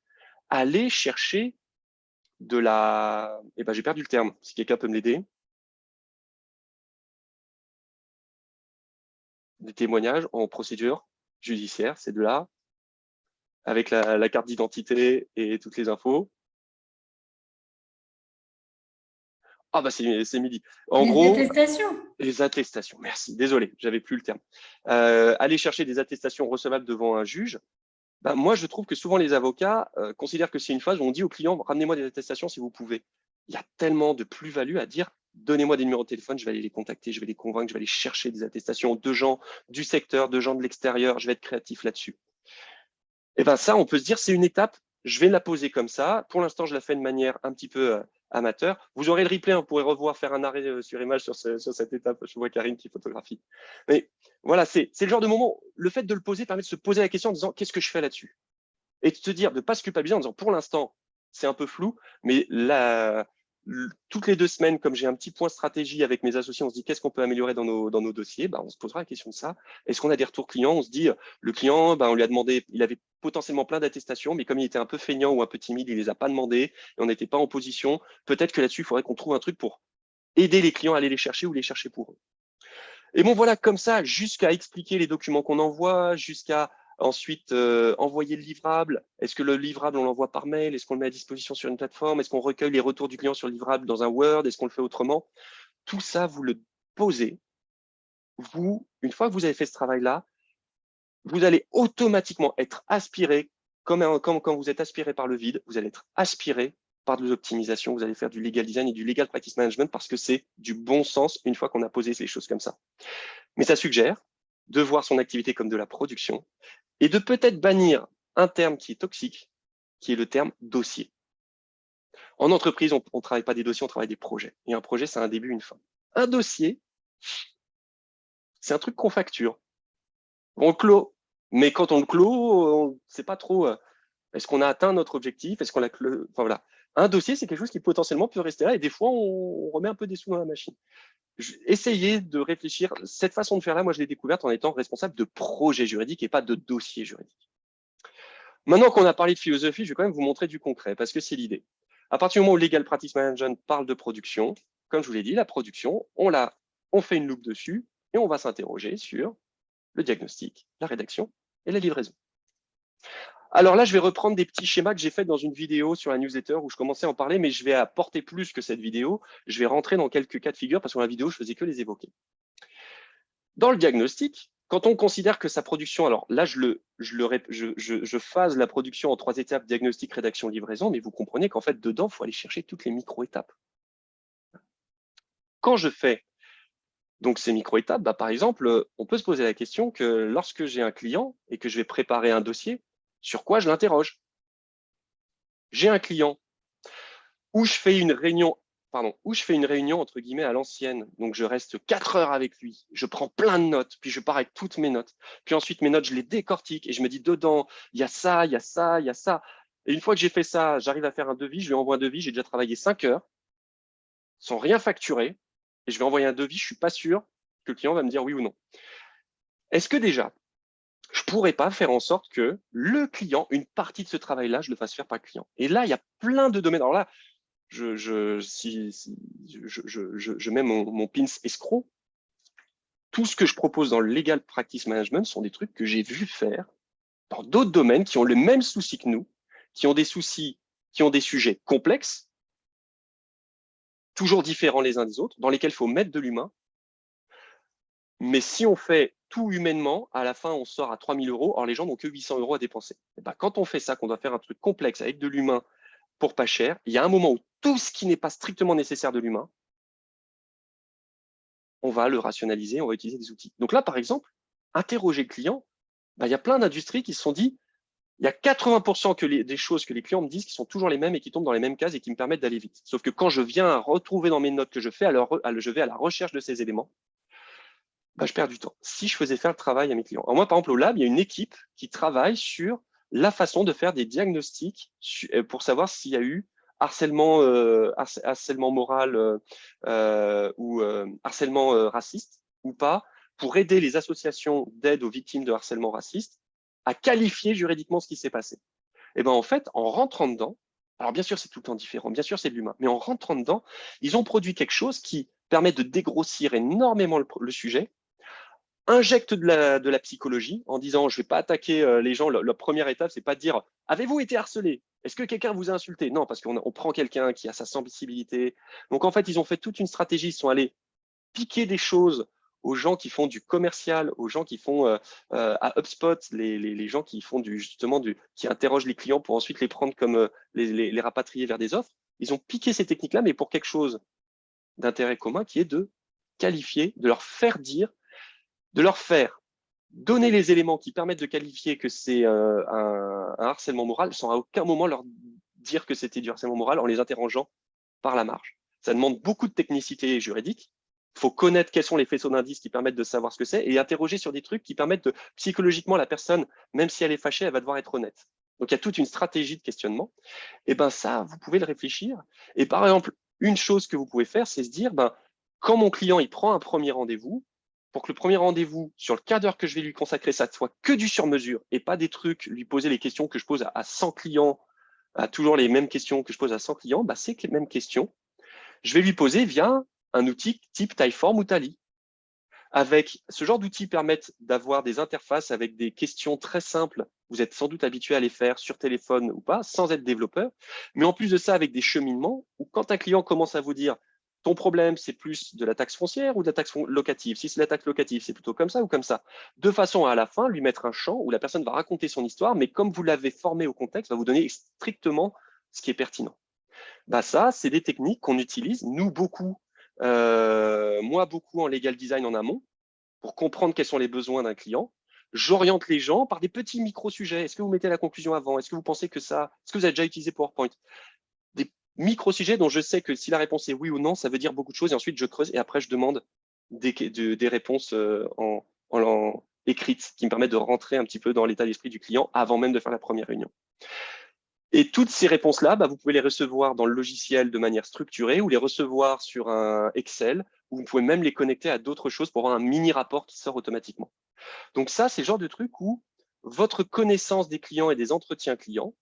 aller chercher de la... Eh ben, j'ai perdu le terme, si quelqu'un peut me l'aider. Des témoignages en procédure judiciaire, c'est de là, avec la carte d'identité et toutes les infos. Ah bah c'est midi. En gros, attestations. les attestations, merci, désolé, j'avais plus le terme. Aller chercher des attestations recevables devant un juge, Ben, moi, je trouve que souvent les avocats considèrent que c'est une phase où on dit au client, ramenez-moi des attestations si vous pouvez. Il y a tellement de plus-value à dire, donnez-moi des numéros de téléphone, je vais aller les contacter, je vais les convaincre, je vais aller chercher des attestations de gens du secteur, de gens de l'extérieur, je vais être créatif là-dessus. Et ben ça, on peut se dire, c'est une étape, je vais la poser comme ça. Pour l'instant, je la fais de manière un petit peu amateur. Vous aurez le replay, hein, vous pourrez revoir, faire un arrêt sur image sur cette étape. Je vois Karine qui photographie. Mais voilà, c'est le genre de moment, le fait de le poser permet de se poser la question en disant, qu'est-ce que je fais là-dessus? Et de se dire, de ne pas se culpabiliser en disant, pour l'instant, c'est un peu flou, mais toutes les 2 semaines, comme j'ai un petit point stratégie avec mes associés, on se dit qu'est-ce qu'on peut améliorer dans nos dossiers, on se posera la question de ça. Est-ce qu'on a des retours clients? On se dit, le client, on lui a demandé, il avait potentiellement plein d'attestations, mais comme il était un peu feignant ou un peu timide, il les a pas demandées et on n'était pas en position. Peut-être que là-dessus, il faudrait qu'on trouve un truc pour aider les clients à aller les chercher ou les chercher pour eux. Et bon, voilà, comme ça, jusqu'à expliquer les documents qu'on envoie, jusqu'à ensuite envoyer le livrable. Est-ce que le livrable, on l'envoie par mail? Est-ce qu'on le met à disposition sur une plateforme? Est-ce qu'on recueille les retours du client sur le livrable dans un Word? Est-ce qu'on le fait autrement? Tout ça, vous le posez. Vous, une fois que vous avez fait ce travail-là, vous allez automatiquement être aspiré, comme quand vous êtes aspiré par le vide, vous allez être aspiré par de l'optimisation, vous allez faire du legal design et du legal practice management parce que c'est du bon sens une fois qu'on a posé les choses comme ça. Mais ça suggère de voir son activité comme de la production et de peut-être bannir un terme qui est toxique, qui est le terme dossier. En entreprise, on ne travaille pas des dossiers, on travaille des projets. Et un projet, c'est un début, une fin. Un dossier, c'est un truc qu'on facture. On le clôt. Mais quand on le clôt, on ne sait pas trop, est-ce qu'on a atteint notre objectif? Est-ce qu'on l'a clôt? Enfin voilà. Un dossier, c'est quelque chose qui potentiellement peut rester là et des fois, on remet un peu des sous dans la machine. Essayez de réfléchir. Cette façon de faire là, moi, je l'ai découverte en étant responsable de projet juridique et pas de dossier juridique. Maintenant qu'on a parlé de philosophie, je vais quand même vous montrer du concret parce que c'est l'idée. À partir du moment où Legal Practice Management parle de production, comme je vous l'ai dit, la production, on fait une loupe dessus et on va s'interroger sur le diagnostic, la rédaction et la livraison. Alors là, je vais reprendre des petits schémas que j'ai faits dans une vidéo sur la newsletter où je commençais à en parler, mais je vais apporter plus que cette vidéo. Je vais rentrer dans quelques cas de figure parce que dans la vidéo, je faisais que les évoquer. Dans le diagnostic, quand on considère que sa production, alors là, je phase la production en 3 étapes, diagnostic, rédaction, livraison, mais vous comprenez qu'en fait, dedans, il faut aller chercher toutes les micro-étapes. Quand je fais donc ces micro-étapes, par exemple, on peut se poser la question que lorsque j'ai un client et que je vais préparer un dossier, sur quoi je l'interroge? J'ai un client où je fais une réunion entre guillemets à l'ancienne. Donc, je reste 4 heures avec lui. Je prends plein de notes, puis je pars avec toutes mes notes. Puis ensuite, mes notes, je les décortique et je me dis dedans, il y a ça, il y a ça, il y a ça. Et une fois que j'ai fait ça, j'arrive à faire un devis, je lui envoie un devis, j'ai déjà travaillé 5 heures sans rien facturer et je vais envoyer un devis, je suis pas sûr que le client va me dire oui ou non. Est-ce que déjà, je pourrais pas faire en sorte que le client, une partie de ce travail-là, je le fasse faire par le client? Et là, il y a plein de domaines. Alors là, je mets mon pins escroc. Tout ce que je propose dans le legal practice management sont des trucs que j'ai vu faire dans d'autres domaines qui ont le même souci que nous, qui ont des soucis, qui ont des sujets complexes, toujours différents les uns des autres, dans lesquels il faut mettre de l'humain. Mais si on fait tout humainement, à la fin, on sort à 3 000 €. Or, les gens n'ont que 800 € à dépenser. Et quand on fait ça, qu'on doit faire un truc complexe avec de l'humain pour pas cher, il y a un moment où tout ce qui n'est pas strictement nécessaire de l'humain, on va le rationaliser, on va utiliser des outils. Donc là, par exemple, interroger le client, il y a plein d'industries qui se sont dit, il y a 80% des choses que les clients me disent qui sont toujours les mêmes et qui tombent dans les mêmes cases et qui me permettent d'aller vite. Sauf que quand je viens retrouver dans mes notes que je fais, je vais à la recherche de ces éléments, je perds du temps. Si je faisais faire le travail à mes clients. Alors moi, par exemple, au lab, il y a une équipe qui travaille sur la façon de faire des diagnostics pour savoir s'il y a eu harcèlement moral ou harcèlement raciste ou pas, pour aider les associations d'aide aux victimes de harcèlement raciste à qualifier juridiquement ce qui s'est passé. Et en fait, en rentrant dedans, alors bien sûr, c'est tout le temps différent, bien sûr, c'est de l'humain, mais en rentrant dedans, ils ont produit quelque chose qui permet de dégrossir énormément le sujet, injecte de la psychologie en disant je ne vais pas attaquer les gens. La première étape, c'est pas de dire avez-vous été harcelé? Est-ce que quelqu'un vous a insulté? Non, parce qu'on prend quelqu'un qui a sa sensibilité. Donc en fait, ils ont fait toute une stratégie, ils sont allés piquer des choses aux gens qui font du commercial, aux gens qui font à HubSpot, les gens qui font qui interrogent les clients pour ensuite les prendre comme les rapatrier vers des offres. Ils ont piqué ces techniques-là, mais pour quelque chose d'intérêt commun qui est de qualifier, de leur faire dire, de leur faire donner les éléments qui permettent de qualifier que c'est un harcèlement moral sans à aucun moment leur dire que c'était du harcèlement moral en les interrogeant par la marge. Ça demande beaucoup de technicité juridique. Il faut connaître quels sont les faisceaux d'indices qui permettent de savoir ce que c'est et interroger sur des trucs qui permettent de, psychologiquement, la personne, même si elle est fâchée, elle va devoir être honnête. Donc, il y a toute une stratégie de questionnement. Et ben ça, vous pouvez le réfléchir. Et par exemple, une chose que vous pouvez faire, c'est se dire, ben, quand mon client il prend un premier rendez-vous, pour que le premier rendez-vous, sur le quart d'heure que je vais lui consacrer, ça soit que du sur-mesure et pas des trucs, lui poser les questions que je pose à 100 clients, à toujours les mêmes questions que je pose à 100 clients, bah, c'est les mêmes questions. Je vais lui poser via un outil type Typeform ou Tally. Avec ce genre d'outils permettent d'avoir des interfaces avec des questions très simples. Vous êtes sans doute habitué à les faire sur téléphone ou pas, sans être développeur. Mais en plus de ça, avec des cheminements où quand un client commence à vous dire ton problème, c'est plus de la taxe foncière ou de la taxe locative. Si c'est la taxe locative, c'est plutôt comme ça ou comme ça. De façon à la fin, lui mettre un champ où la personne va raconter son histoire, mais comme vous l'avez formé au contexte, va vous donner strictement ce qui est pertinent. Bah ça, c'est des techniques qu'on utilise, nous beaucoup, moi beaucoup en legal design en amont, pour comprendre quels sont les besoins d'un client. J'oriente les gens par des petits micro-sujets. Est-ce que vous mettez la conclusion avant? Est-ce que vous pensez que ça... Est-ce que vous avez déjà utilisé PowerPoint? Des micro-sujets dont je sais que si la réponse est oui ou non, ça veut dire beaucoup de choses. Et ensuite, je creuse et après, je demande des réponses écrites qui me permettent de rentrer un petit peu dans l'état d'esprit du client avant même de faire la première réunion. Et toutes ces réponses-là, bah, vous pouvez les recevoir dans le logiciel de manière structurée ou les recevoir sur un Excel, ou vous pouvez même les connecter à d'autres choses pour avoir un mini rapport qui sort automatiquement. Donc ça, c'est le genre de truc où votre connaissance des clients et des entretiens clients,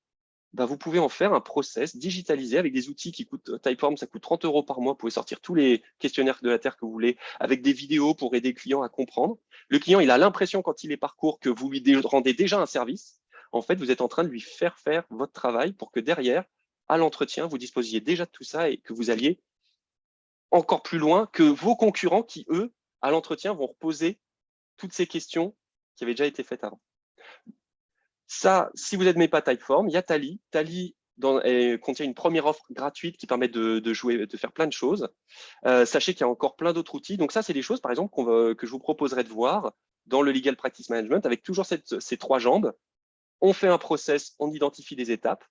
bah, vous pouvez en faire un process digitalisé avec des outils qui coûtent, Typeform, ça coûte 30 € par mois. Vous pouvez sortir tous les questionnaires de la Terre que vous voulez, avec des vidéos pour aider le client à comprendre. Le client, il a l'impression quand il les parcourt que vous lui rendez déjà un service. En fait, vous êtes en train de lui faire votre travail pour que derrière, à l'entretien, vous disposiez déjà de tout ça et que vous alliez encore plus loin que vos concurrents qui, eux, à l'entretien, vont reposer toutes ces questions qui avaient déjà été faites avant. Ça, si vous n'aimez pas Typeform, il y a Tally. Tally contient une première offre gratuite qui permet de jouer, de faire plein de choses. Sachez qu'il y a encore plein d'autres outils. Donc ça, c'est des choses, par exemple, que je vous proposerais de voir dans le Legal Practice Management avec toujours ces trois jambes. On fait un process, on identifie des étapes.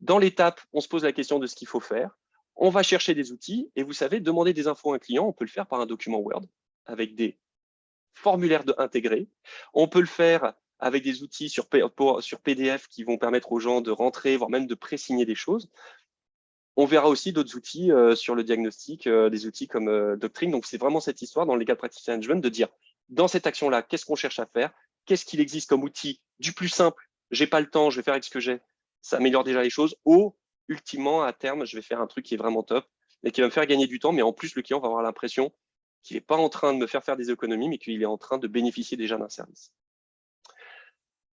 Dans l'étape, on se pose la question de ce qu'il faut faire. On va chercher des outils et vous savez, demander des infos à un client, on peut le faire par un document Word avec des formulaires intégrés. On peut le faire avec des outils sur PDF qui vont permettre aux gens de rentrer, voire même de pré-signer des choses. On verra aussi d'autres outils sur le diagnostic, des outils comme Doctrine. Donc, c'est vraiment cette histoire dans le Legal Practice Management de dire, dans cette action-là, qu'est-ce qu'on cherche à faire? Qu'est-ce qu'il existe comme outil du plus simple? J'ai pas le temps, je vais faire avec ce que j'ai. Ça améliore déjà les choses. Ou, ultimement, à terme, je vais faire un truc qui est vraiment top et qui va me faire gagner du temps. Mais en plus, le client va avoir l'impression qu'il n'est pas en train de me faire des économies, mais qu'il est en train de bénéficier déjà d'un service.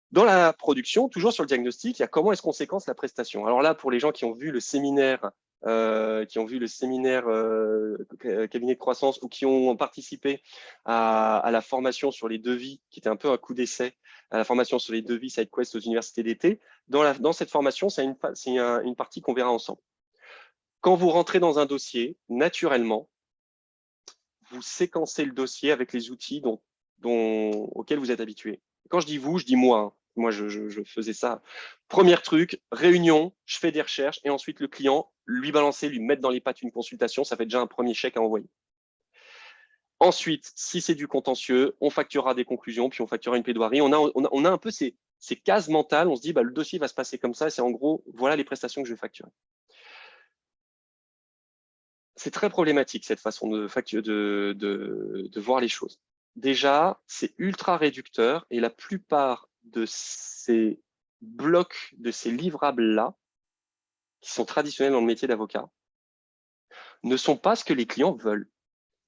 Dans la production, toujours sur le diagnostic, il y a comment est-ce qu'on séquence la prestation. Alors là, pour les gens qui ont vu le séminaire, cabinet de croissance ou qui ont participé à la formation sur les devis, qui était un peu un coup d'essai, à la formation sur les devis SideQuest aux universités d'été, dans cette formation, c'est une partie qu'on verra ensemble. Quand vous rentrez dans un dossier, naturellement, vous séquencez le dossier avec les outils auxquels vous êtes habitué. Quand je dis vous, je dis moi. Hein. Moi, je faisais ça. Premier truc, réunion, je fais des recherches et ensuite le client, lui balancer, lui mettre dans les pattes une consultation, ça fait déjà un premier chèque à envoyer. Ensuite, si c'est du contentieux, on facturera des conclusions, puis on facturera une plaidoirie. On a un peu ces cases mentales, on se dit, bah, le dossier va se passer comme ça, c'est en gros, voilà les prestations que je vais facturer. C'est très problématique cette façon de voir les choses. Déjà, c'est ultra réducteur et la plupart de ces blocs, de ces livrables-là, qui sont traditionnels dans le métier d'avocat, ne sont pas ce que les clients veulent.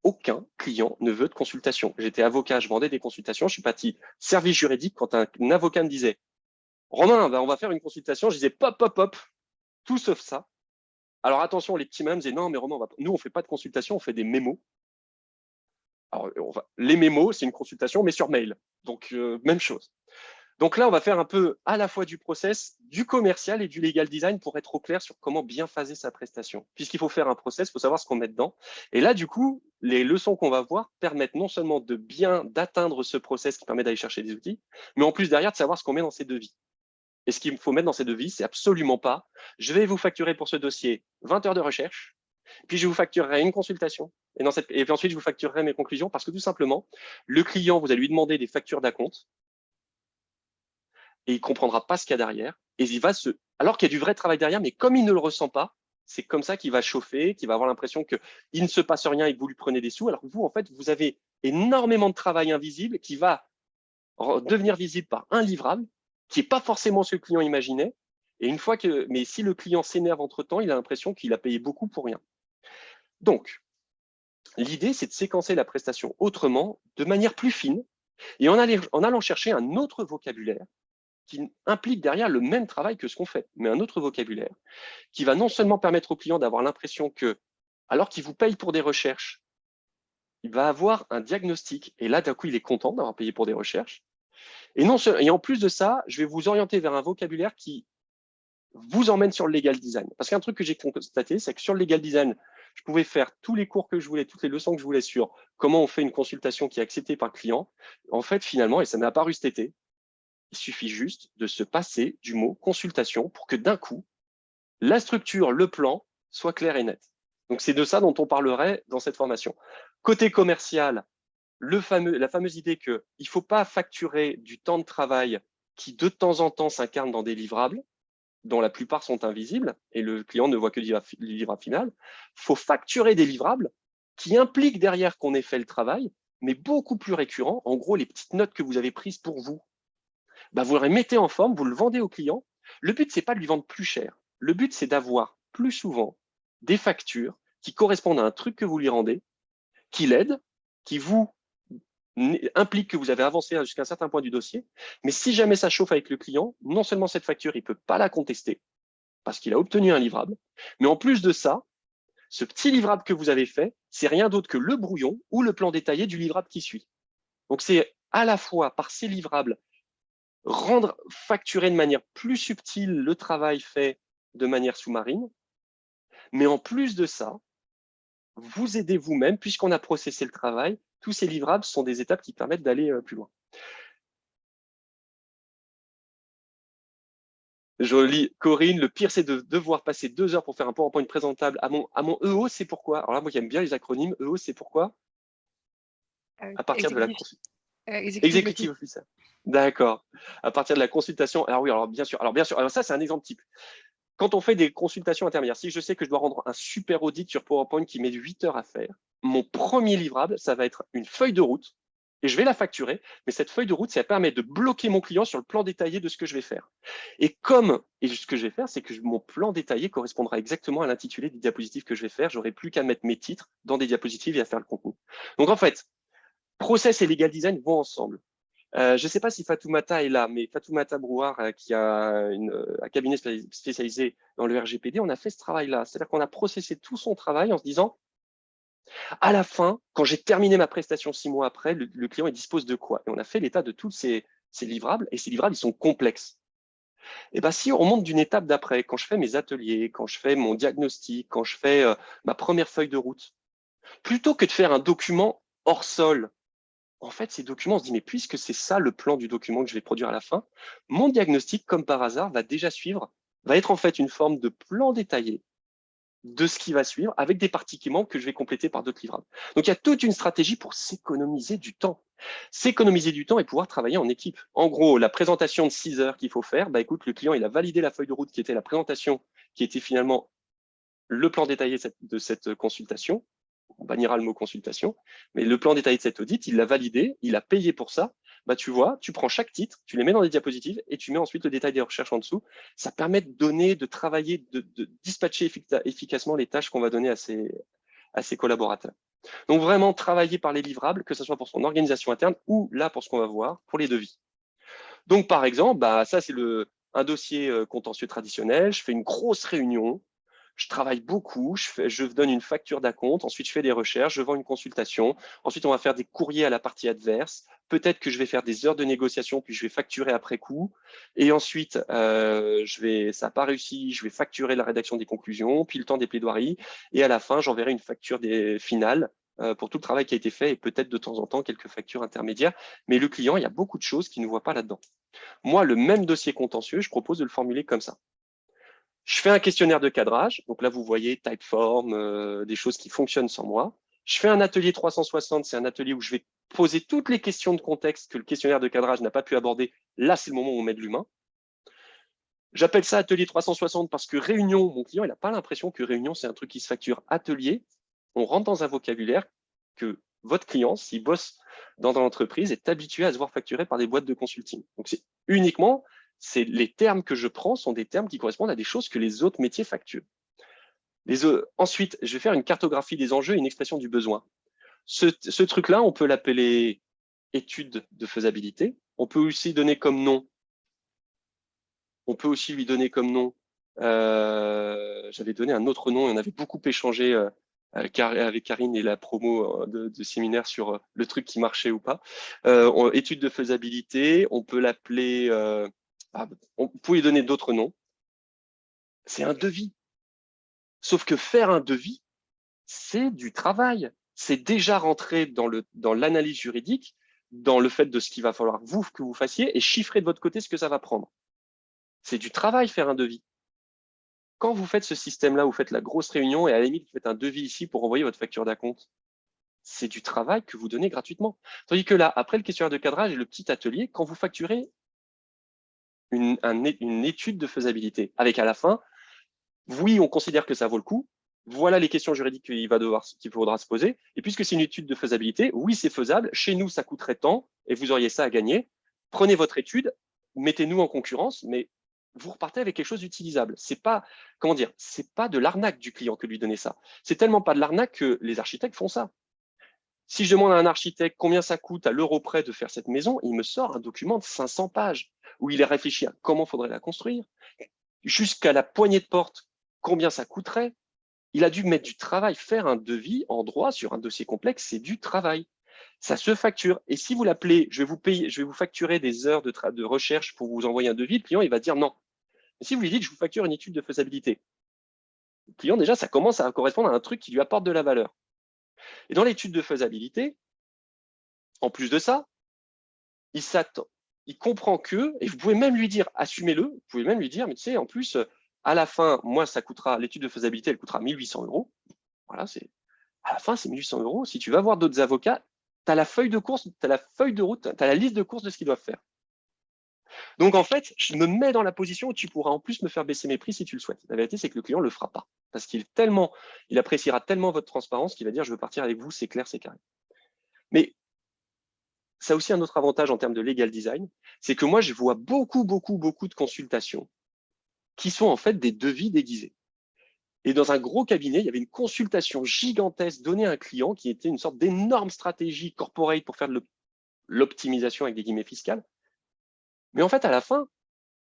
Aucun client ne veut de consultation. J'étais avocat, je vendais des consultations, je suis parti service juridique quand un avocat me disait « Romain, on va faire une consultation », je disais « Pop, pop, pop, tout sauf ça ». Alors attention, les petits madame disaient « Non, mais Romain, nous, on ne fait pas de consultation, on fait des mémos ». Alors, les mémos, c'est une consultation, mais sur mail. Donc, même chose. Donc là, on va faire un peu à la fois du process, du commercial et du legal design pour être au clair sur comment bien phaser sa prestation. Puisqu'il faut faire un process, il faut savoir ce qu'on met dedans. Et là, du coup, les leçons qu'on va voir permettent non seulement d'atteindre ce process qui permet d'aller chercher des outils, mais en plus derrière de savoir ce qu'on met dans ces devis. Et ce qu'il faut mettre dans ces devis, c'est absolument pas « je vais vous facturer pour ce dossier 20 heures de recherche, puis je vous facturerai une consultation, et puis ensuite je vous facturerai mes conclusions » parce que tout simplement, le client, vous allez lui demander des factures d'acompte, et il comprendra pas ce qu'il y a derrière. Et il va alors qu'il y a du vrai travail derrière, mais comme il ne le ressent pas, c'est comme ça qu'il va chauffer, qu'il va avoir l'impression qu'il ne se passe rien et que vous lui prenez des sous. Alors que vous, en fait, vous avez énormément de travail invisible qui va devenir visible par un livrable qui n'est pas forcément ce que le client imaginait. Et mais si le client s'énerve entre-temps, il a l'impression qu'il a payé beaucoup pour rien. Donc, l'idée, c'est de séquencer la prestation autrement, de manière plus fine, et en allant chercher un autre vocabulaire qui implique derrière le même travail que ce qu'on fait, mais un autre vocabulaire, qui va non seulement permettre au client d'avoir l'impression que, alors qu'il vous paye pour des recherches, il va avoir un diagnostic, et là, d'un coup, il est content d'avoir payé pour des recherches. Et en plus de ça, je vais vous orienter vers un vocabulaire qui vous emmène sur le legal design. Parce qu'un truc que j'ai constaté, c'est que sur le legal design, je pouvais faire tous les cours que je voulais, toutes les leçons que je voulais sur comment on fait une consultation qui est acceptée par le client. En fait, finalement, et ça m'est apparu cet été, il suffit juste de se passer du mot consultation pour que d'un coup, la structure, le plan soit clair et net. Donc, c'est de ça dont on parlerait dans cette formation. Côté commercial, la fameuse idée qu'il ne faut pas facturer du temps de travail qui, de temps en temps, s'incarne dans des livrables, dont la plupart sont invisibles, et le client ne voit que le livrable final. Il faut facturer des livrables qui impliquent derrière qu'on ait fait le travail, mais beaucoup plus récurrent. En gros, les petites notes que vous avez prises pour vous, vous les mettez en forme, vous le vendez au client. Le but, c'est pas de lui vendre plus cher. Le but, c'est d'avoir plus souvent des factures qui correspondent à un truc que vous lui rendez, qui l'aide, qui vous implique que vous avez avancé jusqu'à un certain point du dossier. Mais si jamais ça chauffe avec le client, non seulement cette facture, il ne peut pas la contester parce qu'il a obtenu un livrable, mais en plus de ça, ce petit livrable que vous avez fait, c'est rien d'autre que le brouillon ou le plan détaillé du livrable qui suit. Donc, c'est à la fois par ces livrables facturer de manière plus subtile le travail fait de manière sous-marine, mais en plus de ça, vous aidez vous-même, puisqu'on a processé le travail, tous ces livrables sont des étapes qui permettent d'aller plus loin. Je lis Corinne, le pire c'est de devoir passer 2 heures pour faire un PowerPoint présentable à mon EO, c'est pourquoi. Alors là, moi j'aime bien les acronymes. EO, c'est pourquoi à partir de la Executive Officer. D'accord. À partir de la consultation. Alors oui, alors bien sûr. Alors ça, c'est un exemple type. Quand on fait des consultations intermédiaires, si je sais que je dois rendre un super audit sur PowerPoint qui met 8 heures à faire, mon premier livrable, ça va être une feuille de route et je vais la facturer. Mais cette feuille de route, ça permet de bloquer mon client sur le plan détaillé de ce que je vais faire. Et ce que je vais faire, c'est que mon plan détaillé correspondra exactement à l'intitulé des diapositives que je vais faire. J'aurai plus qu'à mettre mes titres dans des diapositives et à faire le contenu. Donc en fait, process et legal design vont ensemble. Je ne sais pas si Fatoumata est là, mais Fatoumata Brouard, qui a un cabinet spécialisé dans le RGPD, on a fait ce travail-là. C'est-à-dire qu'on a processé tout son travail en se disant, à la fin, quand j'ai terminé ma prestation 6 mois après, le client il dispose de quoi? Et on a fait l'état de tous ces livrables, et ces livrables, ils sont complexes. Et bien, si on monte d'une étape d'après, quand je fais mes ateliers, quand je fais mon diagnostic, quand je fais ma première feuille de route, plutôt que de faire un document hors sol, en fait, ces documents, on se dit, mais puisque c'est ça le plan du document que je vais produire à la fin, mon diagnostic, comme par hasard, va être en fait une forme de plan détaillé de ce qui va suivre avec des parties qui manquent que je vais compléter par d'autres livrables. Donc, il y a toute une stratégie pour s'économiser du temps. S'économiser du temps et pouvoir travailler en équipe. En gros, la présentation de 6 heures qu'il faut faire, écoute, le client, il a validé la feuille de route qui était la présentation, qui était finalement le plan détaillé de cette consultation. On bannira le mot consultation, mais le plan détaillé de cet audit, il l'a validé, il a payé pour ça. Tu vois, tu prends chaque titre, tu les mets dans des diapositives et tu mets ensuite le détail des recherches en dessous. Ça permet de donner, de travailler, de dispatcher efficacement les tâches qu'on va donner à ses collaborateurs. Donc vraiment, travailler par les livrables, que ce soit pour son organisation interne ou là, pour ce qu'on va voir, pour les devis. Donc par exemple, ça c'est un dossier contentieux traditionnel, je fais une grosse réunion, je travaille beaucoup, je donne une facture d'acompte, ensuite je fais des recherches, je vends une consultation, ensuite on va faire des courriers à la partie adverse, peut-être que je vais faire des heures de négociation, puis je vais facturer après coup, et ensuite, ça n'a pas réussi, je vais facturer la rédaction des conclusions, puis le temps des plaidoiries, et à la fin, j'enverrai une facture finale pour tout le travail qui a été fait, et peut-être de temps en temps quelques factures intermédiaires, mais le client, il y a beaucoup de choses qu'il ne voit pas là-dedans. Moi, le même dossier contentieux, je propose de le formuler comme ça. Je fais un questionnaire de cadrage. Donc là, vous voyez Typeform, des choses qui fonctionnent sans moi. Je fais un atelier 360. C'est un atelier où je vais poser toutes les questions de contexte que le questionnaire de cadrage n'a pas pu aborder. Là, c'est le moment où on met de l'humain. J'appelle ça atelier 360 parce que réunion, mon client, il n'a pas l'impression que réunion, c'est un truc qui se facture. Atelier, on rentre dans un vocabulaire que votre client, s'il bosse dans l'entreprise, est habitué à se voir facturer par des boîtes de consulting. Donc, c'est uniquement, les termes que je prends sont des termes qui correspondent à des choses que les autres métiers facturent. Ensuite, je vais faire une cartographie des enjeux et une expression du besoin. Ce truc-là, on peut l'appeler étude de faisabilité. On peut aussi donner comme nom. On peut aussi lui donner comme nom. J'avais donné un autre nom et on avait beaucoup échangé avec Karine et la promo de séminaire sur le truc qui marchait ou pas. Étude de faisabilité, on peut l'appeler, on peut lui donner d'autres noms. C'est un devis. Sauf que faire un devis, c'est du travail. C'est déjà rentrer dans l'analyse juridique, dans le fait de ce qu'il va falloir que vous fassiez et chiffrer de votre côté ce que ça va prendre. C'est du travail faire un devis. Quand vous faites ce système-là, vous faites la grosse réunion et à la limite, vous faites un devis ici pour envoyer votre facture d'acompte. C'est du travail que vous donnez gratuitement. Tandis que là, après le questionnaire de cadrage et le petit atelier, quand vous facturez une étude de faisabilité, avec à la fin, oui, on considère que ça vaut le coup, voilà les questions juridiques qu'il faudra se poser, et puisque c'est une étude de faisabilité, oui, c'est faisable, chez nous, ça coûterait tant, et vous auriez ça à gagner, prenez votre étude, mettez-nous en concurrence, mais vous repartez avec quelque chose d'utilisable. C'est pas, comment dire, c'est pas de l'arnaque du client que lui donner ça. C'est tellement pas de l'arnaque que les architectes font ça. Si je demande à un architecte combien ça coûte à l'euro près de faire cette maison, il me sort un document de 500 pages où il a réfléchi à comment faudrait la construire, jusqu'à la poignée de porte, combien ça coûterait. Il a dû mettre du travail, faire un devis en droit sur un dossier complexe, c'est du travail. Ça se facture. Et si vous l'appelez, je vais vous facturer des heures de recherche pour vous envoyer un devis, le client, il va dire non. Mais si vous lui dites, je vous facture une étude de faisabilité, le client, déjà, ça commence à correspondre à un truc qui lui apporte de la valeur. Et dans l'étude de faisabilité, en plus de ça, il s'attend, il comprend que, et vous pouvez même lui dire, assumez-le, vous pouvez même lui dire, mais tu sais, en plus, à la fin, moi, ça coûtera, l'étude de faisabilité, elle coûtera 1800 euros. Voilà, à la fin, c'est 1800 euros. Si tu vas voir d'autres avocats, tu as la feuille de course, tu as la feuille de route, tu as la liste de courses de ce qu'ils doivent faire. Donc, en fait, je me mets dans la position où tu pourras en plus me faire baisser mes prix si tu le souhaites. La vérité, c'est que le client ne le fera pas. Parce qu'il appréciera tellement votre transparence qu'il va dire, je veux partir avec vous, c'est clair, c'est carré. Mais ça a aussi un autre avantage en termes de legal design, c'est que moi, je vois beaucoup de consultations qui sont en fait des devis déguisés. Et dans un gros cabinet, il y avait une consultation gigantesque donnée à un client qui était une sorte d'énorme stratégie corporate pour faire de l'optimisation avec des guillemets fiscales. Mais en fait, à la fin,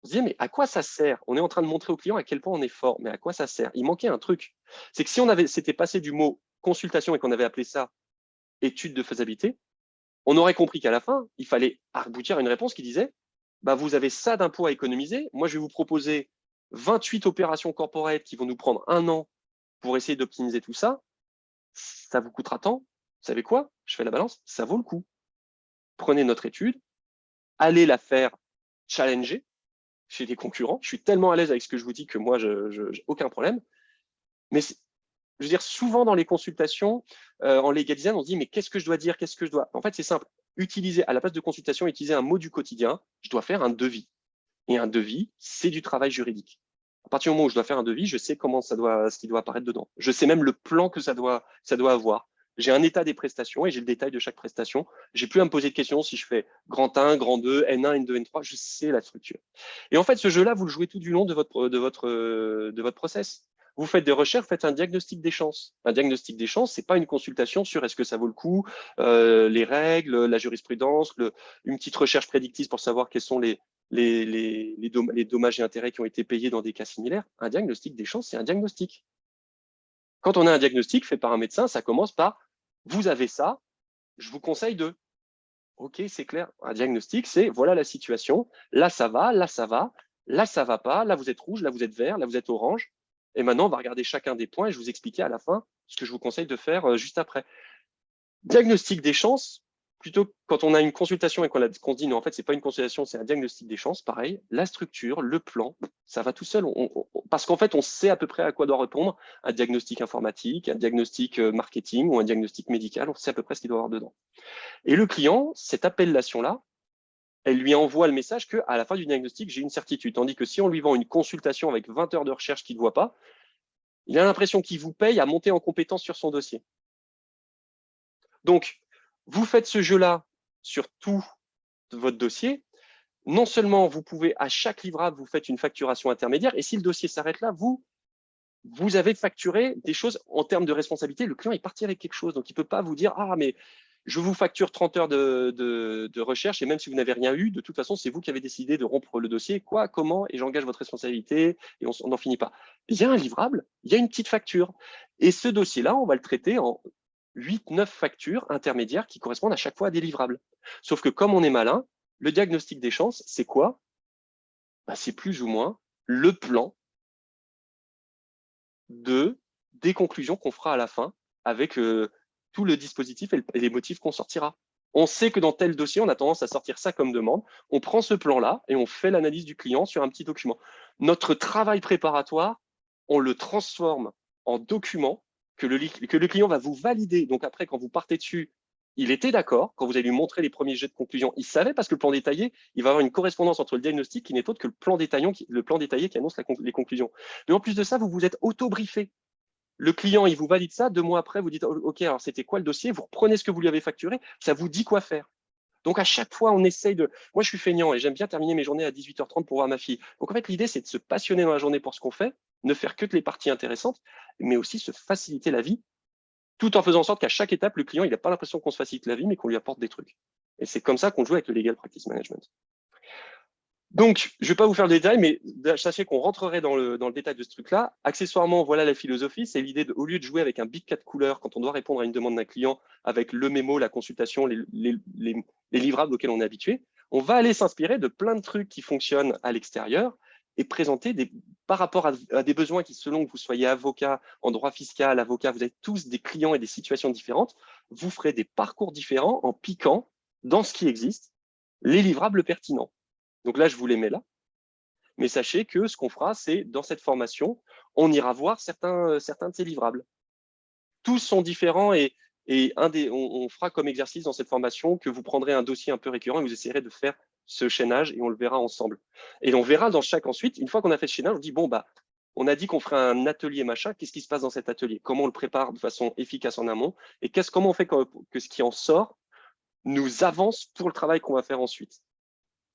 on se disait, mais à quoi ça sert? On est en train de montrer au client à quel point on est fort, mais à quoi ça sert? Il manquait un truc. C'est que si s'était passé du mot consultation et qu'on avait appelé ça étude de faisabilité, on aurait compris qu'à la fin, il fallait aboutir à une réponse qui disait, bah, vous avez ça d'impôt à économiser, moi je vais vous proposer 28 opérations corporate qui vont nous prendre 1 an pour essayer d'optimiser tout ça, ça vous coûtera tant. Vous savez quoi? Je fais la balance, ça vaut le coup. Prenez notre étude, allez la faire challenger chez des concurrents. Je suis tellement à l'aise avec ce que je vous dis que moi, j'ai aucun problème. Mais je veux dire, souvent dans les consultations, en legal design, on se dit, mais qu'est-ce que je dois dire? Qu'est-ce que je dois? En fait, c'est simple. Utiliser, à la place de consultation, utiliser un mot du quotidien. Je dois faire un devis. Et un devis, c'est du travail juridique. À partir du moment où je dois faire un devis, je sais ce qui doit apparaître dedans. Je sais même le plan que ça doit avoir. J'ai un état des prestations et j'ai le détail de chaque prestation. J'ai plus à me poser de questions si je fais grand 1, grand 2, N1, N2, N3. Je sais la structure. Et en fait, ce jeu-là, vous le jouez tout du long de votre process. Vous faites des recherches, faites un diagnostic des chances. Un diagnostic des chances, c'est pas une consultation sur est-ce que ça vaut le coup, les règles, la jurisprudence, une petite recherche prédictive pour savoir quels sont les dommages et intérêts qui ont été payés dans des cas similaires. Un diagnostic des chances, c'est un diagnostic. Quand on a un diagnostic fait par un médecin, ça commence par « vous avez ça, je vous conseille de… » Ok, c'est clair. Un diagnostic, c'est voilà la situation. Là, ça va, là, ça va. Là, ça va pas. Là, vous êtes rouge, là, vous êtes vert, là, vous êtes orange. Et maintenant, on va regarder chacun des points et je vais vous expliquer à la fin ce que je vous conseille de faire juste après. Diagnostic des chances, plutôt que quand on a une consultation et qu'on se dit non, en fait, c'est pas une consultation, c'est un diagnostic des chances, pareil, la structure, le plan, ça va tout seul. Parce qu'en fait, on sait à peu près à quoi doit répondre un diagnostic informatique, un diagnostic marketing ou un diagnostic médical, on sait à peu près ce qu'il doit y avoir dedans. Et le client, cette appellation-là, elle lui envoie le message qu'à la fin du diagnostic, j'ai une certitude. Tandis que si on lui vend une consultation avec 20 heures de recherche qu'il ne voit pas, il a l'impression qu'il vous paye à monter en compétence sur son dossier. Donc, vous faites ce jeu-là sur tout votre dossier. Non seulement vous pouvez, à chaque livrable, vous faites une facturation intermédiaire, et si le dossier s'arrête là, vous avez facturé des choses en termes de responsabilité. Le client est parti avec quelque chose, donc il ne peut pas vous dire « Ah, mais je vous facture 30 heures de recherche, et même si vous n'avez rien eu, de toute façon, c'est vous qui avez décidé de rompre le dossier. Quoi, comment ?» Et j'engage votre responsabilité, et on n'en finit pas. Il y a un livrable, il y a une petite facture. Et ce dossier-là, on va le traiter en 8-9 factures intermédiaires qui correspondent à chaque fois à des livrables. Sauf que comme on est malin, le diagnostic des chances, c'est quoi? C'est plus ou moins le plan des conclusions qu'on fera à la fin avec tout le dispositif et les motifs qu'on sortira. On sait que dans tel dossier, on a tendance à sortir ça comme demande. On prend ce plan-là et on fait l'analyse du client sur un petit document. Notre travail préparatoire, on le transforme en document que le client va vous valider. Donc après, quand vous partez dessus, il était d'accord. Quand vous allez lui montrer les premiers jets de conclusion, il savait parce que le plan détaillé, il va avoir une correspondance entre le diagnostic qui n'est autre que le plan détaillé qui annonce les conclusions. Mais en plus de ça, vous vous êtes auto-briefé. Le client, il vous valide ça. 2 mois après, vous dites « Ok, alors c'était quoi le dossier ?» Vous reprenez ce que vous lui avez facturé. Ça vous dit quoi faire. Donc, à chaque fois, on essaye de… Moi, je suis feignant et j'aime bien terminer mes journées à 18h30 pour voir ma fille. Donc, en fait, l'idée, c'est de se passionner dans la journée pour ce qu'on fait, ne faire que les parties intéressantes, mais aussi se faciliter la vie, tout en faisant en sorte qu'à chaque étape, le client, il n'a pas l'impression qu'on se facilite la vie, mais qu'on lui apporte des trucs. Et c'est comme ça qu'on joue avec le Legal Practice Management. Donc, je ne vais pas vous faire le détail, mais sachez qu'on rentrerait dans le détail de ce truc-là. Accessoirement, voilà la philosophie. C'est l'idée, au lieu de jouer avec un big 4 couleurs quand on doit répondre à une demande d'un client avec le mémo, la consultation, les livrables auxquels on est habitué, on va aller s'inspirer de plein de trucs qui fonctionnent à l'extérieur et présenter par rapport à des besoins qui, selon que vous soyez avocat, en droit fiscal, avocat, vous avez tous des clients et des situations différentes, vous ferez des parcours différents en piquant dans ce qui existe les livrables pertinents. Donc là, je vous les mets là. Mais sachez que ce qu'on fera, c'est dans cette formation, on ira voir certains de ces livrables. Tous sont différents et on fera comme exercice dans cette formation que vous prendrez un dossier un peu récurrent et vous essayerez de faire ce chaînage et on le verra ensemble. Et on verra dans chaque ensuite, une fois qu'on a fait ce chaînage, on dit bon, on a dit qu'on ferait un atelier machin, qu'est-ce qui se passe dans cet atelier? Comment on le prépare de façon efficace en amont? Et comment on fait que ce qui en sort nous avance pour le travail qu'on va faire ensuite?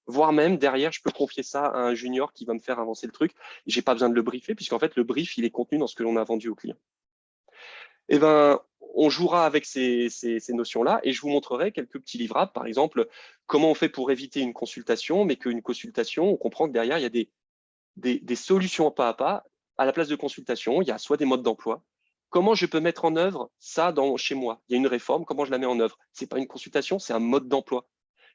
Voire même, derrière, je peux confier ça à un junior qui va me faire avancer le truc. Je n'ai pas besoin de le briefer, puisqu'en fait, le brief, il est contenu dans ce que l'on a vendu au client. Eh ben, on jouera avec ces notions-là et je vous montrerai quelques petits livrables. Par exemple, comment on fait pour éviter une consultation, mais qu'une consultation, on comprend que derrière, il y a des solutions pas à pas. À la place de consultation, il y a soit des modes d'emploi. Comment je peux mettre en œuvre ça chez moi? Il y a une réforme, comment je la mets en œuvre? Ce n'est pas une consultation, c'est un mode d'emploi.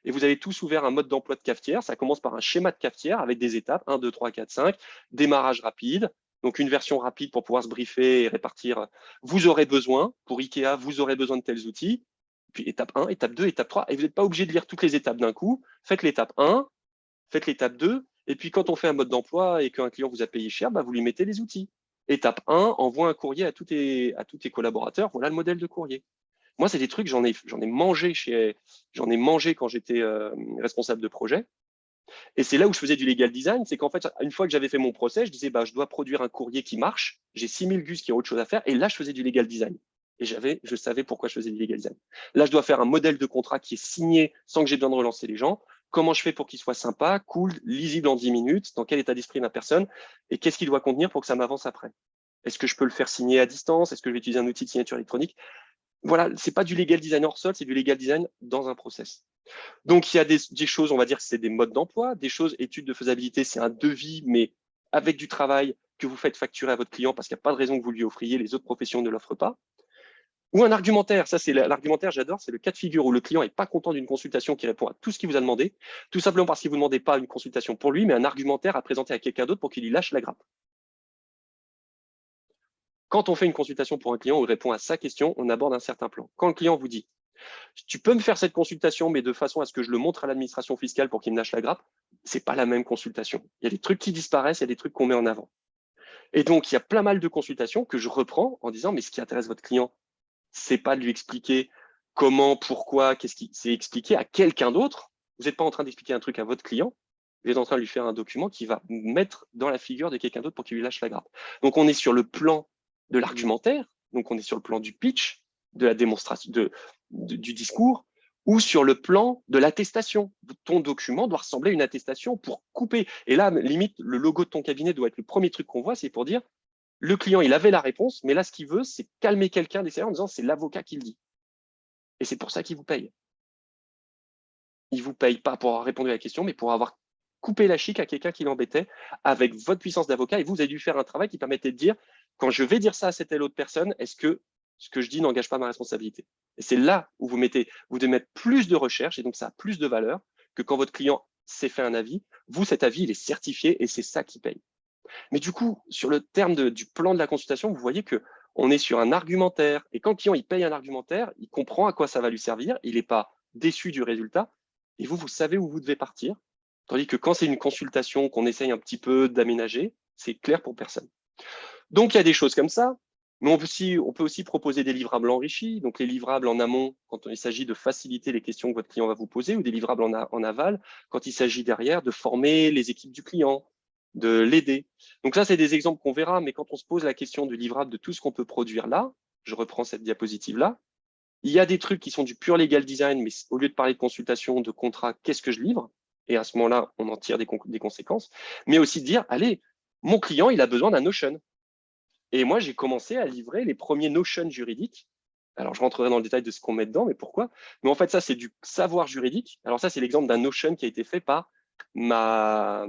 Et vous avez tous ouvert un mode d'emploi de cafetière. Ça commence par un schéma de cafetière avec des étapes, 1, 2, 3, 4, 5, démarrage rapide, donc une version rapide pour pouvoir se briefer et répartir. Vous aurez besoin, pour IKEA, vous aurez besoin de tels outils. Puis étape 1, étape 2, étape 3. Et vous n'êtes pas obligé de lire toutes les étapes d'un coup. Faites l'étape 1, faites l'étape 2. Et puis quand on fait un mode d'emploi et qu'un client vous a payé cher, vous lui mettez les outils. Étape 1, envoie un courrier à tous tes collaborateurs. Voilà le modèle de courrier. Moi, c'est des trucs, j'en ai mangé quand j'étais responsable de projet. Et c'est là où je faisais du legal design, c'est qu'en fait, une fois que j'avais fait mon procès, je disais, je dois produire un courrier qui marche, j'ai 6000 gus qui ont autre chose à faire, et là, je faisais du legal design. Et je savais pourquoi je faisais du legal design. Là, je dois faire un modèle de contrat qui est signé sans que j'ai besoin de relancer les gens. Comment je fais pour qu'il soit sympa, cool, lisible en 10 minutes, dans quel état d'esprit la personne, et qu'est-ce qu'il doit contenir pour que ça m'avance après? Est-ce que je peux le faire signer à distance? Est-ce que je vais utiliser un outil de signature électronique? Voilà, c'est pas du legal design hors sol, c'est du legal design dans un process. Donc, il y a des choses, on va dire que c'est des modes d'emploi, des choses, études de faisabilité, c'est un devis, mais avec du travail que vous faites facturer à votre client parce qu'il n'y a pas de raison que vous lui offriez, les autres professions ne l'offrent pas. Ou un argumentaire, ça c'est l'argumentaire, j'adore, c'est le cas de figure où le client n'est pas content d'une consultation qui répond à tout ce qu'il vous a demandé, tout simplement parce qu'il ne vous demandait pas une consultation pour lui, mais un argumentaire à présenter à quelqu'un d'autre pour qu'il lui lâche la grappe. Quand on fait une consultation pour un client où il répond à sa question, on aborde un certain plan. Quand le client vous dit « tu peux me faire cette consultation, mais de façon à ce que je le montre à l'administration fiscale pour qu'il me lâche la grappe », c'est pas la même consultation. Il y a des trucs qui disparaissent, il y a des trucs qu'on met en avant. Et donc, il y a plein mal de consultations que je reprends en disant « mais ce qui intéresse votre client, c'est pas de lui expliquer comment, pourquoi, qu'est-ce qui c'est expliqué à quelqu'un d'autre. Vous n'êtes pas en train d'expliquer un truc à votre client, vous êtes en train de lui faire un document qui va mettre dans la figure de quelqu'un d'autre pour qu'il lui lâche la grappe. Donc, on est sur le plan de l'argumentaire, donc on est sur le plan du pitch, de la démonstration, du discours, ou sur le plan de l'attestation. Ton document doit ressembler à une attestation pour couper. Et là, limite, le logo de ton cabinet doit être le premier truc qu'on voit, c'est pour dire le client, il avait la réponse, mais là, ce qu'il veut, c'est calmer quelqu'un d'extérieur en disant c'est l'avocat qui le dit. Et c'est pour ça qu'il vous paye. Il ne vous paye pas pour avoir répondu à la question, mais pour avoir coupé la chic à quelqu'un qui l'embêtait avec votre puissance d'avocat. Et vous avez dû faire un travail qui permettait de dire quand je vais dire ça à cette telle autre personne, est-ce que ce que je dis n'engage pas ma responsabilité? Et c'est là où vous devez mettre plus de recherche, et donc ça a plus de valeur que quand votre client s'est fait un avis. Vous, cet avis, il est certifié et c'est ça qui paye. Mais du coup, sur le terme du plan de la consultation, vous voyez qu'on est sur un argumentaire. Et quand le client il paye un argumentaire, il comprend à quoi ça va lui servir. Il n'est pas déçu du résultat. Et vous savez où vous devez partir. Tandis que quand c'est une consultation qu'on essaye un petit peu d'aménager, c'est clair pour personne. Donc, il y a des choses comme ça. Mais on peut aussi proposer des livrables enrichis. Donc, les livrables en amont, quand il s'agit de faciliter les questions que votre client va vous poser, ou des livrables en aval, quand il s'agit derrière de former les équipes du client, de l'aider. Donc ça, c'est des exemples qu'on verra, mais quand on se pose la question du livrable, de tout ce qu'on peut produire là, je reprends cette diapositive-là, il y a des trucs qui sont du pur legal design, mais au lieu de parler de consultation, de contrat, qu'est-ce que je livre? Et à ce moment-là, on en tire des conséquences, mais aussi de dire, allez, mon client, il a besoin d'un Notion. Et moi, j'ai commencé à livrer les premiers Notion juridiques. Alors, je rentrerai dans le détail de ce qu'on met dedans, mais pourquoi? Mais en fait, ça, c'est du savoir juridique. Alors ça, c'est l'exemple d'un Notion qui a été fait par moi,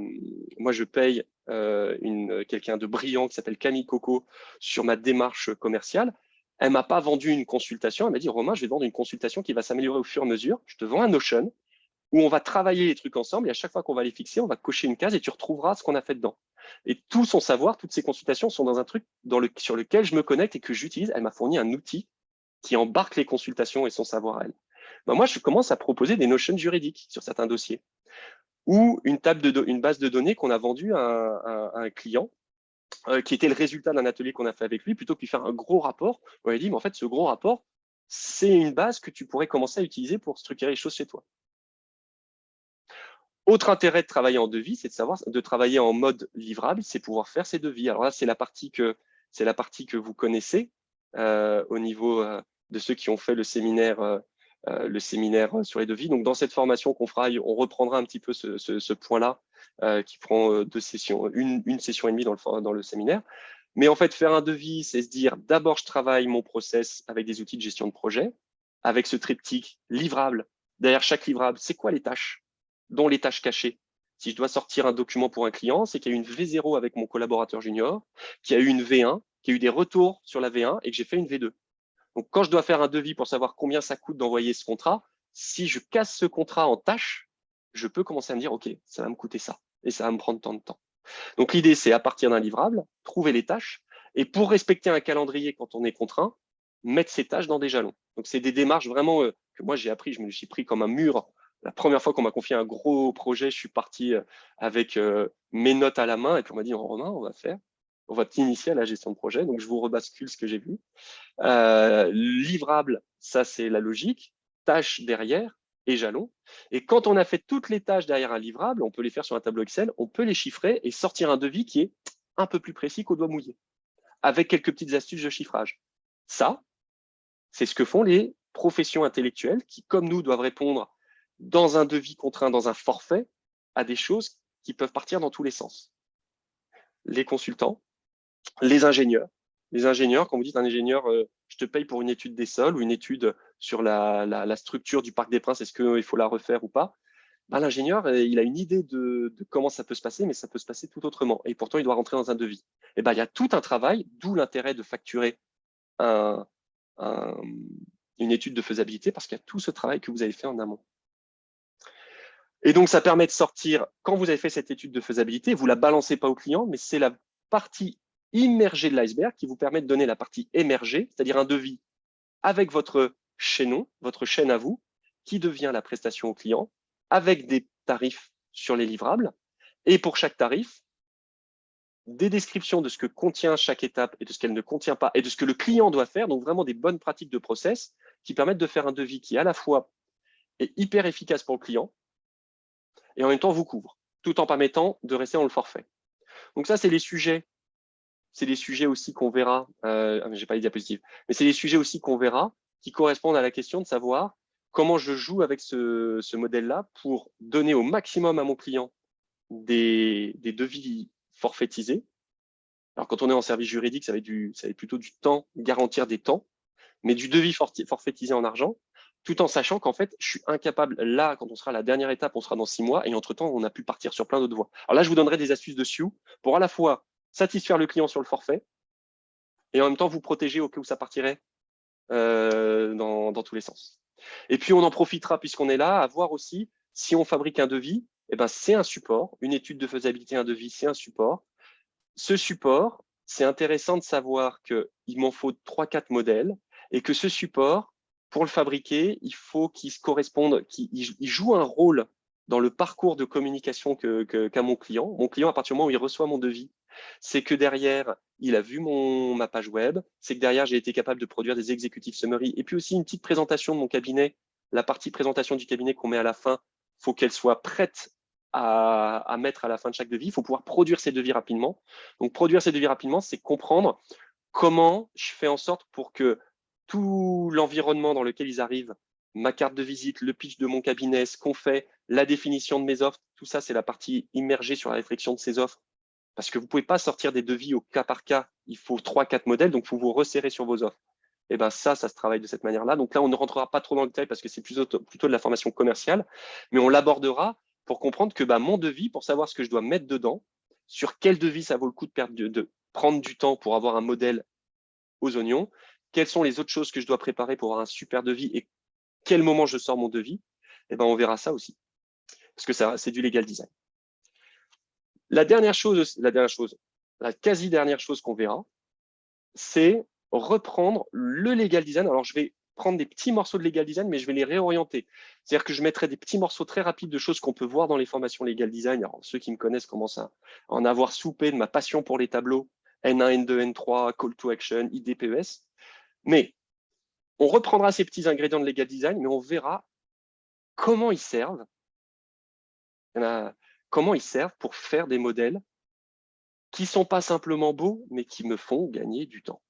je paye quelqu'un de brillant qui s'appelle Camille Coco sur ma démarche commerciale. Elle m'a pas vendu une consultation. Elle m'a dit, Romain, je vais te vendre une consultation qui va s'améliorer au fur et à mesure. Je te vends un Notion où on va travailler les trucs ensemble et à chaque fois qu'on va les fixer, on va cocher une case et tu retrouveras ce qu'on a fait dedans. Et tout son savoir, toutes ces consultations sont dans un truc sur lequel je me connecte et que j'utilise. Elle m'a fourni un outil qui embarque les consultations et son savoir à elle. Ben moi, je commence à proposer des notions juridiques sur certains dossiers ou une base de données qu'on a vendue à un client qui était le résultat d'un atelier qu'on a fait avec lui, plutôt que de lui faire un gros rapport. On lui a dit, mais en fait, ce gros rapport, c'est une base que tu pourrais commencer à utiliser pour structurer les choses chez toi. Autre intérêt de travailler en devis, c'est de travailler en mode livrable, c'est pouvoir faire ses devis. Alors là, c'est la partie que vous connaissez au niveau de ceux qui ont fait le séminaire sur les devis. Donc, dans cette formation qu'on fera, on reprendra un petit peu ce point-là qui prend 2 sessions, une session et demie dans le séminaire. Mais en fait, faire un devis, c'est se dire, d'abord, je travaille mon process avec des outils de gestion de projet, avec ce triptyque livrable. Derrière chaque livrable, c'est quoi les tâches? Dont les tâches cachées. Si je dois sortir un document pour un client, c'est qu'il y a eu une V0 avec mon collaborateur junior, qu'il y a eu une V1, qu'il y a eu des retours sur la V1 et que j'ai fait une V2. Donc, quand je dois faire un devis pour savoir combien ça coûte d'envoyer ce contrat, si je casse ce contrat en tâches, je peux commencer à me dire, OK, ça va me coûter ça et ça va me prendre tant de temps. Donc, l'idée, c'est à partir d'un livrable, trouver les tâches et pour respecter un calendrier quand on est contraint, mettre ces tâches dans des jalons. Donc, c'est des démarches vraiment que moi, j'ai appris, je me suis pris comme un mur. La première fois qu'on m'a confié un gros projet, je suis parti avec mes notes à la main et puis on m'a dit, Romain, on va t'initier à la gestion de projet. Donc, je vous rebascule ce que j'ai vu. Livrable, ça c'est la logique, tâches derrière et jalons. Et quand on a fait toutes les tâches derrière un livrable, on peut les faire sur un tableau Excel, on peut les chiffrer et sortir un devis qui est un peu plus précis qu'au doigt mouillé, avec quelques petites astuces de chiffrage. Ça, c'est ce que font les professions intellectuelles qui, comme nous, doivent répondre dans un devis contraint, dans un forfait, à des choses qui peuvent partir dans tous les sens. Les consultants, les ingénieurs. Les ingénieurs, quand vous dites un ingénieur, je te paye pour une étude des sols ou une étude sur la structure du Parc des Princes, est-ce qu'il faut la refaire ou pas? bah, l'ingénieur, il a une idée de comment ça peut se passer, mais ça peut se passer tout autrement. Et pourtant, il doit rentrer dans un devis. Et ben, il y a tout un travail, d'où l'intérêt de facturer un, un, une étude de faisabilité, parce qu'il y a tout ce travail que vous avez fait en amont. Et donc, ça permet de sortir, quand vous avez fait cette étude de faisabilité, vous ne la balancez pas au client, mais c'est la partie immergée de l'iceberg qui vous permet de donner la partie émergée, c'est-à-dire un devis avec votre chaînon, votre chaîne à vous, qui devient la prestation au client, avec des tarifs sur les livrables, et pour chaque tarif, des descriptions de ce que contient chaque étape et de ce qu'elle ne contient pas, et de ce que le client doit faire, donc vraiment des bonnes pratiques de process qui permettent de faire un devis qui, à la fois, est hyper efficace pour le client, et en même temps vous couvre, tout en permettant de rester dans le forfait. Donc ça, c'est les sujets aussi qu'on verra, j'ai pas les diapositives, mais c'est les sujets aussi qu'on verra qui correspondent à la question de savoir comment je joue avec ce modèle-là pour donner au maximum à mon client des devis forfaitisés. Alors, quand on est en service juridique, ça va être plutôt du temps, garantir des temps, mais du devis forfaitisé en argent, tout en sachant qu'en fait, je suis incapable, là, quand on sera à la dernière étape, on sera dans 6 mois, et entre-temps, on a pu partir sur plein d'autres voies. Alors là, je vous donnerai des astuces dessus pour à la fois satisfaire le client sur le forfait, et en même temps, vous protéger au cas où ça partirait dans tous les sens. Et puis, on en profitera, puisqu'on est là, à voir aussi, si on fabrique un devis, eh ben, c'est un support, une étude de faisabilité, un devis, c'est un support. Ce support, c'est intéressant de savoir qu'il m'en faut 3-4 modèles et que ce support, pour le fabriquer, il faut qu'il se corresponde, qu'il joue un rôle dans le parcours de communication qu'a mon client. Mon client, à partir du moment où il reçoit mon devis, c'est que derrière, il a vu ma page web, c'est que derrière, j'ai été capable de produire des executive summary et puis aussi une petite présentation de mon cabinet. La partie présentation du cabinet qu'on met à la fin, il faut qu'elle soit prête à mettre à la fin de chaque devis. Il faut pouvoir produire ces devis rapidement. Donc, produire ces devis rapidement, c'est comprendre comment je fais en sorte pour que tout l'environnement dans lequel ils arrivent, ma carte de visite, le pitch de mon cabinet, ce qu'on fait, la définition de mes offres, tout ça, c'est la partie immergée sur la réflexion de ces offres. Parce que vous ne pouvez pas sortir des devis au cas par cas. Il faut 3-4 modèles, donc il faut vous resserrer sur vos offres. Et ben ça se travaille de cette manière-là. Donc là, on ne rentrera pas trop dans le détail parce que c'est plutôt de la formation commerciale, mais on l'abordera pour comprendre que mon devis, pour savoir ce que je dois mettre dedans, sur quel devis ça vaut le coup de prendre du temps pour avoir un modèle aux oignons, quelles sont les autres choses que je dois préparer pour avoir un super devis et quel moment je sors mon devis, et ben on verra ça aussi. Parce que c'est du legal design. La quasi-dernière chose qu'on verra, c'est reprendre le legal design. Alors, je vais prendre des petits morceaux de legal design, mais je vais les réorienter. C'est-à-dire que je mettrai des petits morceaux très rapides de choses qu'on peut voir dans les formations legal design. Alors, ceux qui me connaissent commencent à en avoir soupé de ma passion pour les tableaux N1, N2, N3, Call to Action, IDPES. Mais on reprendra ces petits ingrédients de legal design, mais on verra comment ils servent. Comment ils servent pour faire des modèles qui ne sont pas simplement beaux, mais qui me font gagner du temps.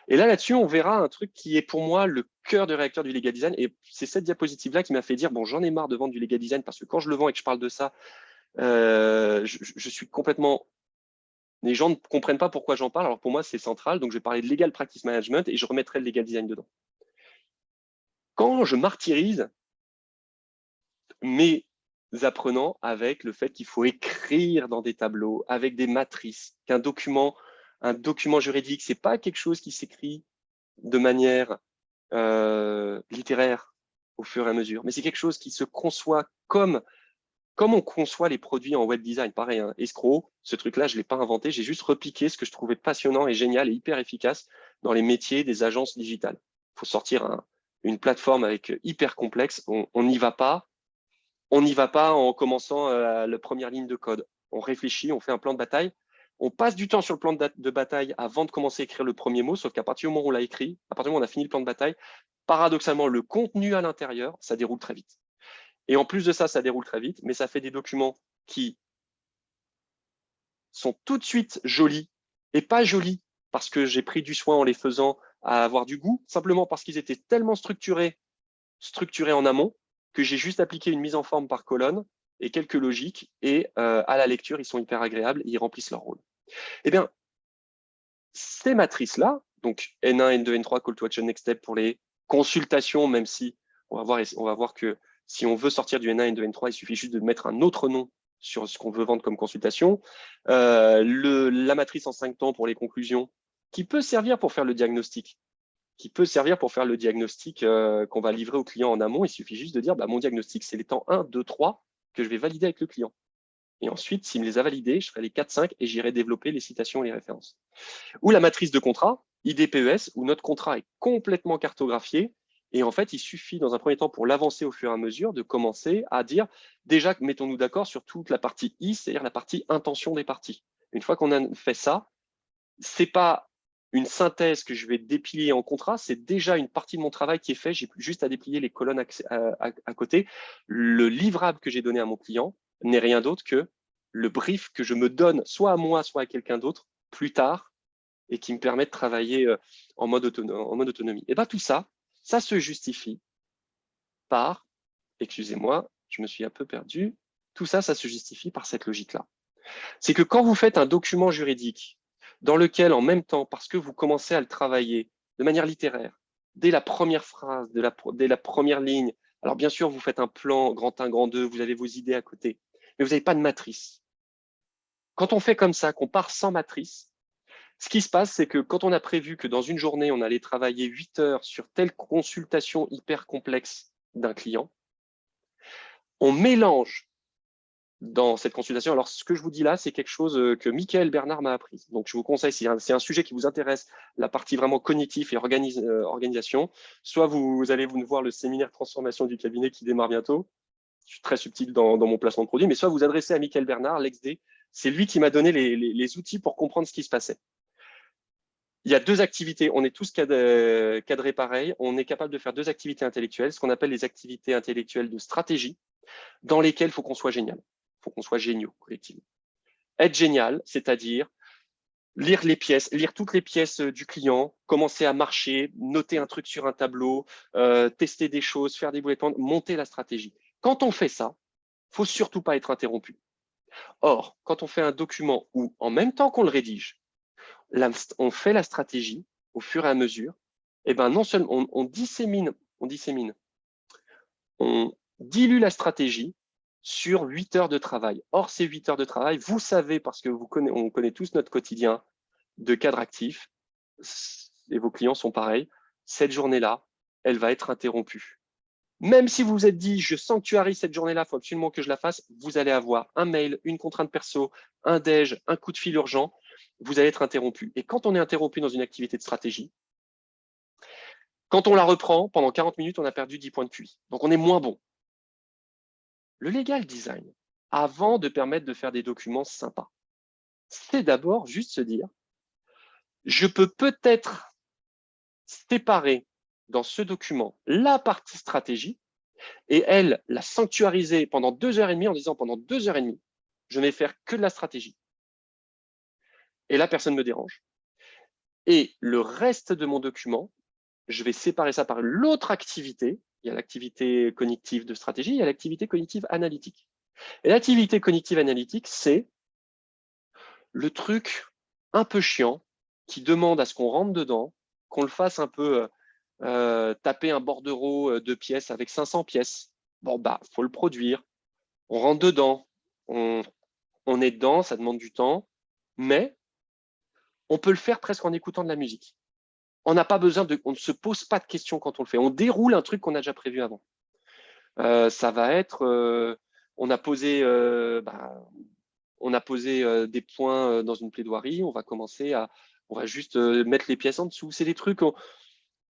Et là-dessus, on verra un truc qui est pour moi le cœur de réacteur du legal design. Et c'est cette diapositive-là qui m'a fait dire, bon, j'en ai marre de vendre du legal design parce que quand je le vends et que je parle de ça, je suis complètement... Les gens ne comprennent pas pourquoi j'en parle. Alors pour moi, c'est central. Donc je vais parler de legal practice management et je remettrai le legal design dedans. Quand je martyrise mes apprenants avec le fait qu'il faut écrire dans des tableaux, avec des matrices, qu'un document juridique, c'est pas quelque chose qui s'écrit de manière littéraire au fur et à mesure, mais c'est quelque chose qui se conçoit comme on conçoit les produits en web design. Pareil, hein, escroc, ce truc-là, je ne l'ai pas inventé, j'ai juste repiqué ce que je trouvais passionnant et génial et hyper efficace dans les métiers des agences digitales. Il faut sortir une plateforme avec hyper complexe, on n'y va pas. On n'y va pas en commençant la première ligne de code. On réfléchit, on fait un plan de bataille. On passe du temps sur le plan de bataille avant de commencer à écrire le premier mot, sauf qu'à partir du moment où on l'a écrit, à partir du moment où on a fini le plan de bataille, paradoxalement, le contenu à l'intérieur, ça déroule très vite. Et en plus de ça, ça déroule très vite, mais ça fait des documents qui sont tout de suite jolis et pas jolis parce que j'ai pris du soin en les faisant à avoir du goût, simplement parce qu'ils étaient tellement structurés en amont que j'ai juste appliqué une mise en forme par colonne et quelques logiques, et à la lecture, ils sont hyper agréables et ils remplissent leur rôle. Eh bien, ces matrices-là, donc N1, N2, N3, Call to Action, Next Step pour les consultations, même si on va voir que Si on veut sortir du N1, N2, N3, il suffit juste de mettre un autre nom sur ce qu'on veut vendre comme consultation. La matrice en 5 temps pour les conclusions, qui peut servir pour faire le diagnostic, qu'on va livrer au client en amont. Il suffit juste de dire, mon diagnostic, c'est les temps 1, 2, 3 que je vais valider avec le client. Et ensuite, s'il me les a validés, je ferai les 4, 5 et j'irai développer les citations et les références. Ou la matrice de contrat, IDPES, où notre contrat est complètement cartographié. Et en fait, il suffit dans un premier temps pour l'avancer au fur et à mesure de commencer à dire, déjà, mettons-nous d'accord sur toute la partie I, c'est-à-dire la partie intention des parties. Une fois qu'on a fait ça, c'est pas une synthèse que je vais déplier en contrat, c'est déjà une partie de mon travail qui est fait, j'ai juste à déplier les colonnes à côté. Le livrable que j'ai donné à mon client n'est rien d'autre que le brief que je me donne, soit à moi, soit à quelqu'un d'autre, plus tard, et qui me permet de travailler en mode autonomie. Et bien tout ça, ça se justifie par, excusez-moi, je me suis un peu perdu, tout ça, ça se justifie par cette logique-là. C'est que quand vous faites un document juridique dans lequel, en même temps, parce que vous commencez à le travailler de manière littéraire, dès la première phrase, dès la première ligne, alors bien sûr, vous faites un plan grand 1, grand 2, vous avez vos idées à côté, mais vous n'avez pas de matrice. Quand on fait comme ça, qu'on part sans matrice, ce qui se passe, c'est que quand on a prévu que dans une journée, on allait travailler 8 heures sur telle consultation hyper complexe d'un client, on mélange dans cette consultation. Alors, ce que je vous dis là, c'est quelque chose que Michael Bernard m'a appris. Donc, je vous conseille, si c'est un sujet qui vous intéresse, la partie vraiment cognitive et organisation, soit vous allez voir le séminaire transformation du cabinet qui démarre bientôt. Je suis très subtil dans mon placement de produit, mais soit vous adressez à Michael Bernard, l'ex-D. C'est lui qui m'a donné les outils pour comprendre ce qui se passait. Il y a 2 activités, on est tous cadrés pareil, on est capable de faire 2 activités intellectuelles, ce qu'on appelle les activités intellectuelles de stratégie, dans lesquelles il faut qu'on soit génial. Il faut qu'on soit géniaux collectivement. Être génial, c'est-à-dire lire toutes les pièces du client, commencer à marcher, noter un truc sur un tableau, tester des choses, faire des bullet points, monter la stratégie. Quand on fait ça, il ne faut surtout pas être interrompu. Or, quand on fait un document où, en même temps qu'on le rédige, on fait la stratégie au fur et à mesure, et ben non seulement on dilue la stratégie sur 8 heures de travail. Or, ces 8 heures de travail, vous savez, parce que on connaît tous notre quotidien de cadre actif, et vos clients sont pareils, cette journée-là, elle va être interrompue. Même si vous vous êtes dit, je sanctuarise cette journée-là, il faut absolument que je la fasse, vous allez avoir un mail, une contrainte perso, un déj, un coup de fil urgent, vous allez être interrompu. Et quand on est interrompu dans une activité de stratégie, quand on la reprend, pendant 40 minutes, on a perdu 10 points de QI. Donc, on est moins bon. Le legal design, avant de permettre de faire des documents sympas, c'est d'abord juste se dire, je peux peut-être séparer dans ce document la partie stratégie et elle, la sanctuariser pendant 2h30 en disant pendant 2h30, je ne vais faire que de la stratégie. Et là, personne ne me dérange. Et le reste de mon document, je vais séparer ça par l'autre activité. Il y a l'activité cognitive de stratégie, il y a l'activité cognitive analytique. Et l'activité cognitive analytique, c'est le truc un peu chiant qui demande à ce qu'on rentre dedans, qu'on le fasse un peu taper un bordereau de pièces avec 500 pièces. Bon, faut le produire. On rentre dedans. On est dedans, ça demande du temps, mais on peut le faire presque en écoutant de la musique. On n'a pas besoin on ne se pose pas de questions quand on le fait. On déroule un truc qu'on a déjà prévu avant. Ça va être, on a posé des points dans une plaidoirie, on va juste mettre les pièces en dessous. C'est des trucs,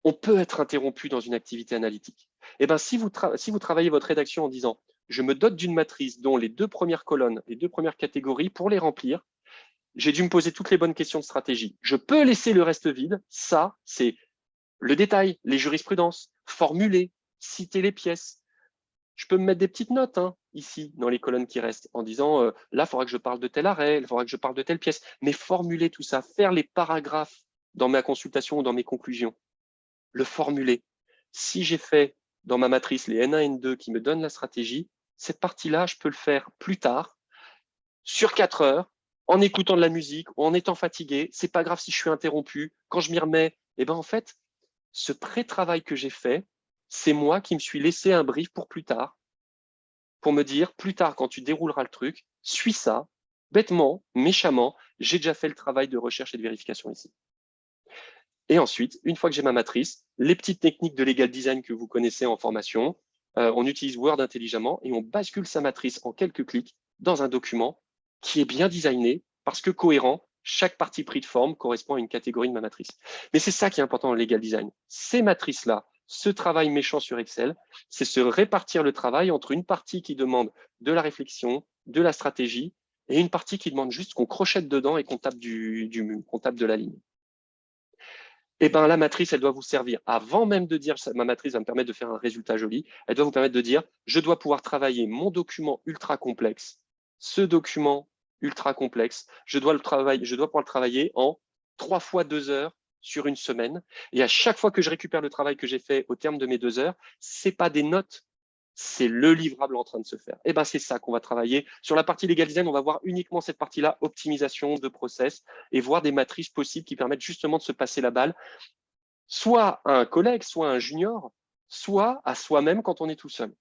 on peut être interrompu dans une activité analytique. Et ben, si vous travaillez votre rédaction en disant, je me dote d'une matrice dont les 2 premières colonnes, les 2 premières catégories, pour les remplir, j'ai dû me poser toutes les bonnes questions de stratégie. Je peux laisser le reste vide. Ça, c'est le détail, les jurisprudences, formuler, citer les pièces. Je peux me mettre des petites notes ici, dans les colonnes qui restent, en disant, là, il faudra que je parle de tel arrêt, il faudra que je parle de telle pièce. Mais formuler tout ça, faire les paragraphes dans ma consultation ou dans mes conclusions, le formuler. Si j'ai fait dans ma matrice les N1, N2 qui me donnent la stratégie, cette partie-là, je peux le faire plus tard, sur 4 heures, en écoutant de la musique ou en étant fatigué. C'est pas grave si je suis interrompu. Quand je m'y remets, en fait, ce pré-travail que j'ai fait, c'est moi qui me suis laissé un brief pour plus tard. pour me dire, plus tard, quand tu dérouleras le truc, suis ça, bêtement, méchamment, j'ai déjà fait le travail de recherche et de vérification ici. Et ensuite, une fois que j'ai ma matrice, les petites techniques de legal design que vous connaissez en formation, on utilise Word intelligemment et on bascule sa matrice en quelques clics dans un document qui est bien designé parce que cohérent. Chaque partie pris de forme correspond à une catégorie de ma matrice. Mais c'est ça qui est important dans le legal design. Ces matrices-là, ce travail méchant sur Excel, c'est se répartir le travail entre une partie qui demande de la réflexion, de la stratégie, et une partie qui demande juste qu'on crochette dedans et qu'on tape qu'on tape de la ligne. Eh ben, la matrice, elle doit vous servir, avant même de dire ma matrice va me permettre de faire un résultat joli, elle doit vous permettre de dire je dois pouvoir travailler mon document ultra complexe, ce document ultra complexe, je dois pouvoir le travailler en 3 fois 2 heures sur une semaine. Et à chaque fois que je récupère le travail que j'ai fait au terme de mes 2 heures, c'est pas des notes, c'est le livrable en train de se faire. Et ben, c'est ça qu'on va travailler. Sur la partie legal design, on va voir uniquement cette partie-là, optimisation de process, et voir des matrices possibles qui permettent justement de se passer la balle, soit à un collègue, soit à un junior, soit à soi-même quand on est tout seul.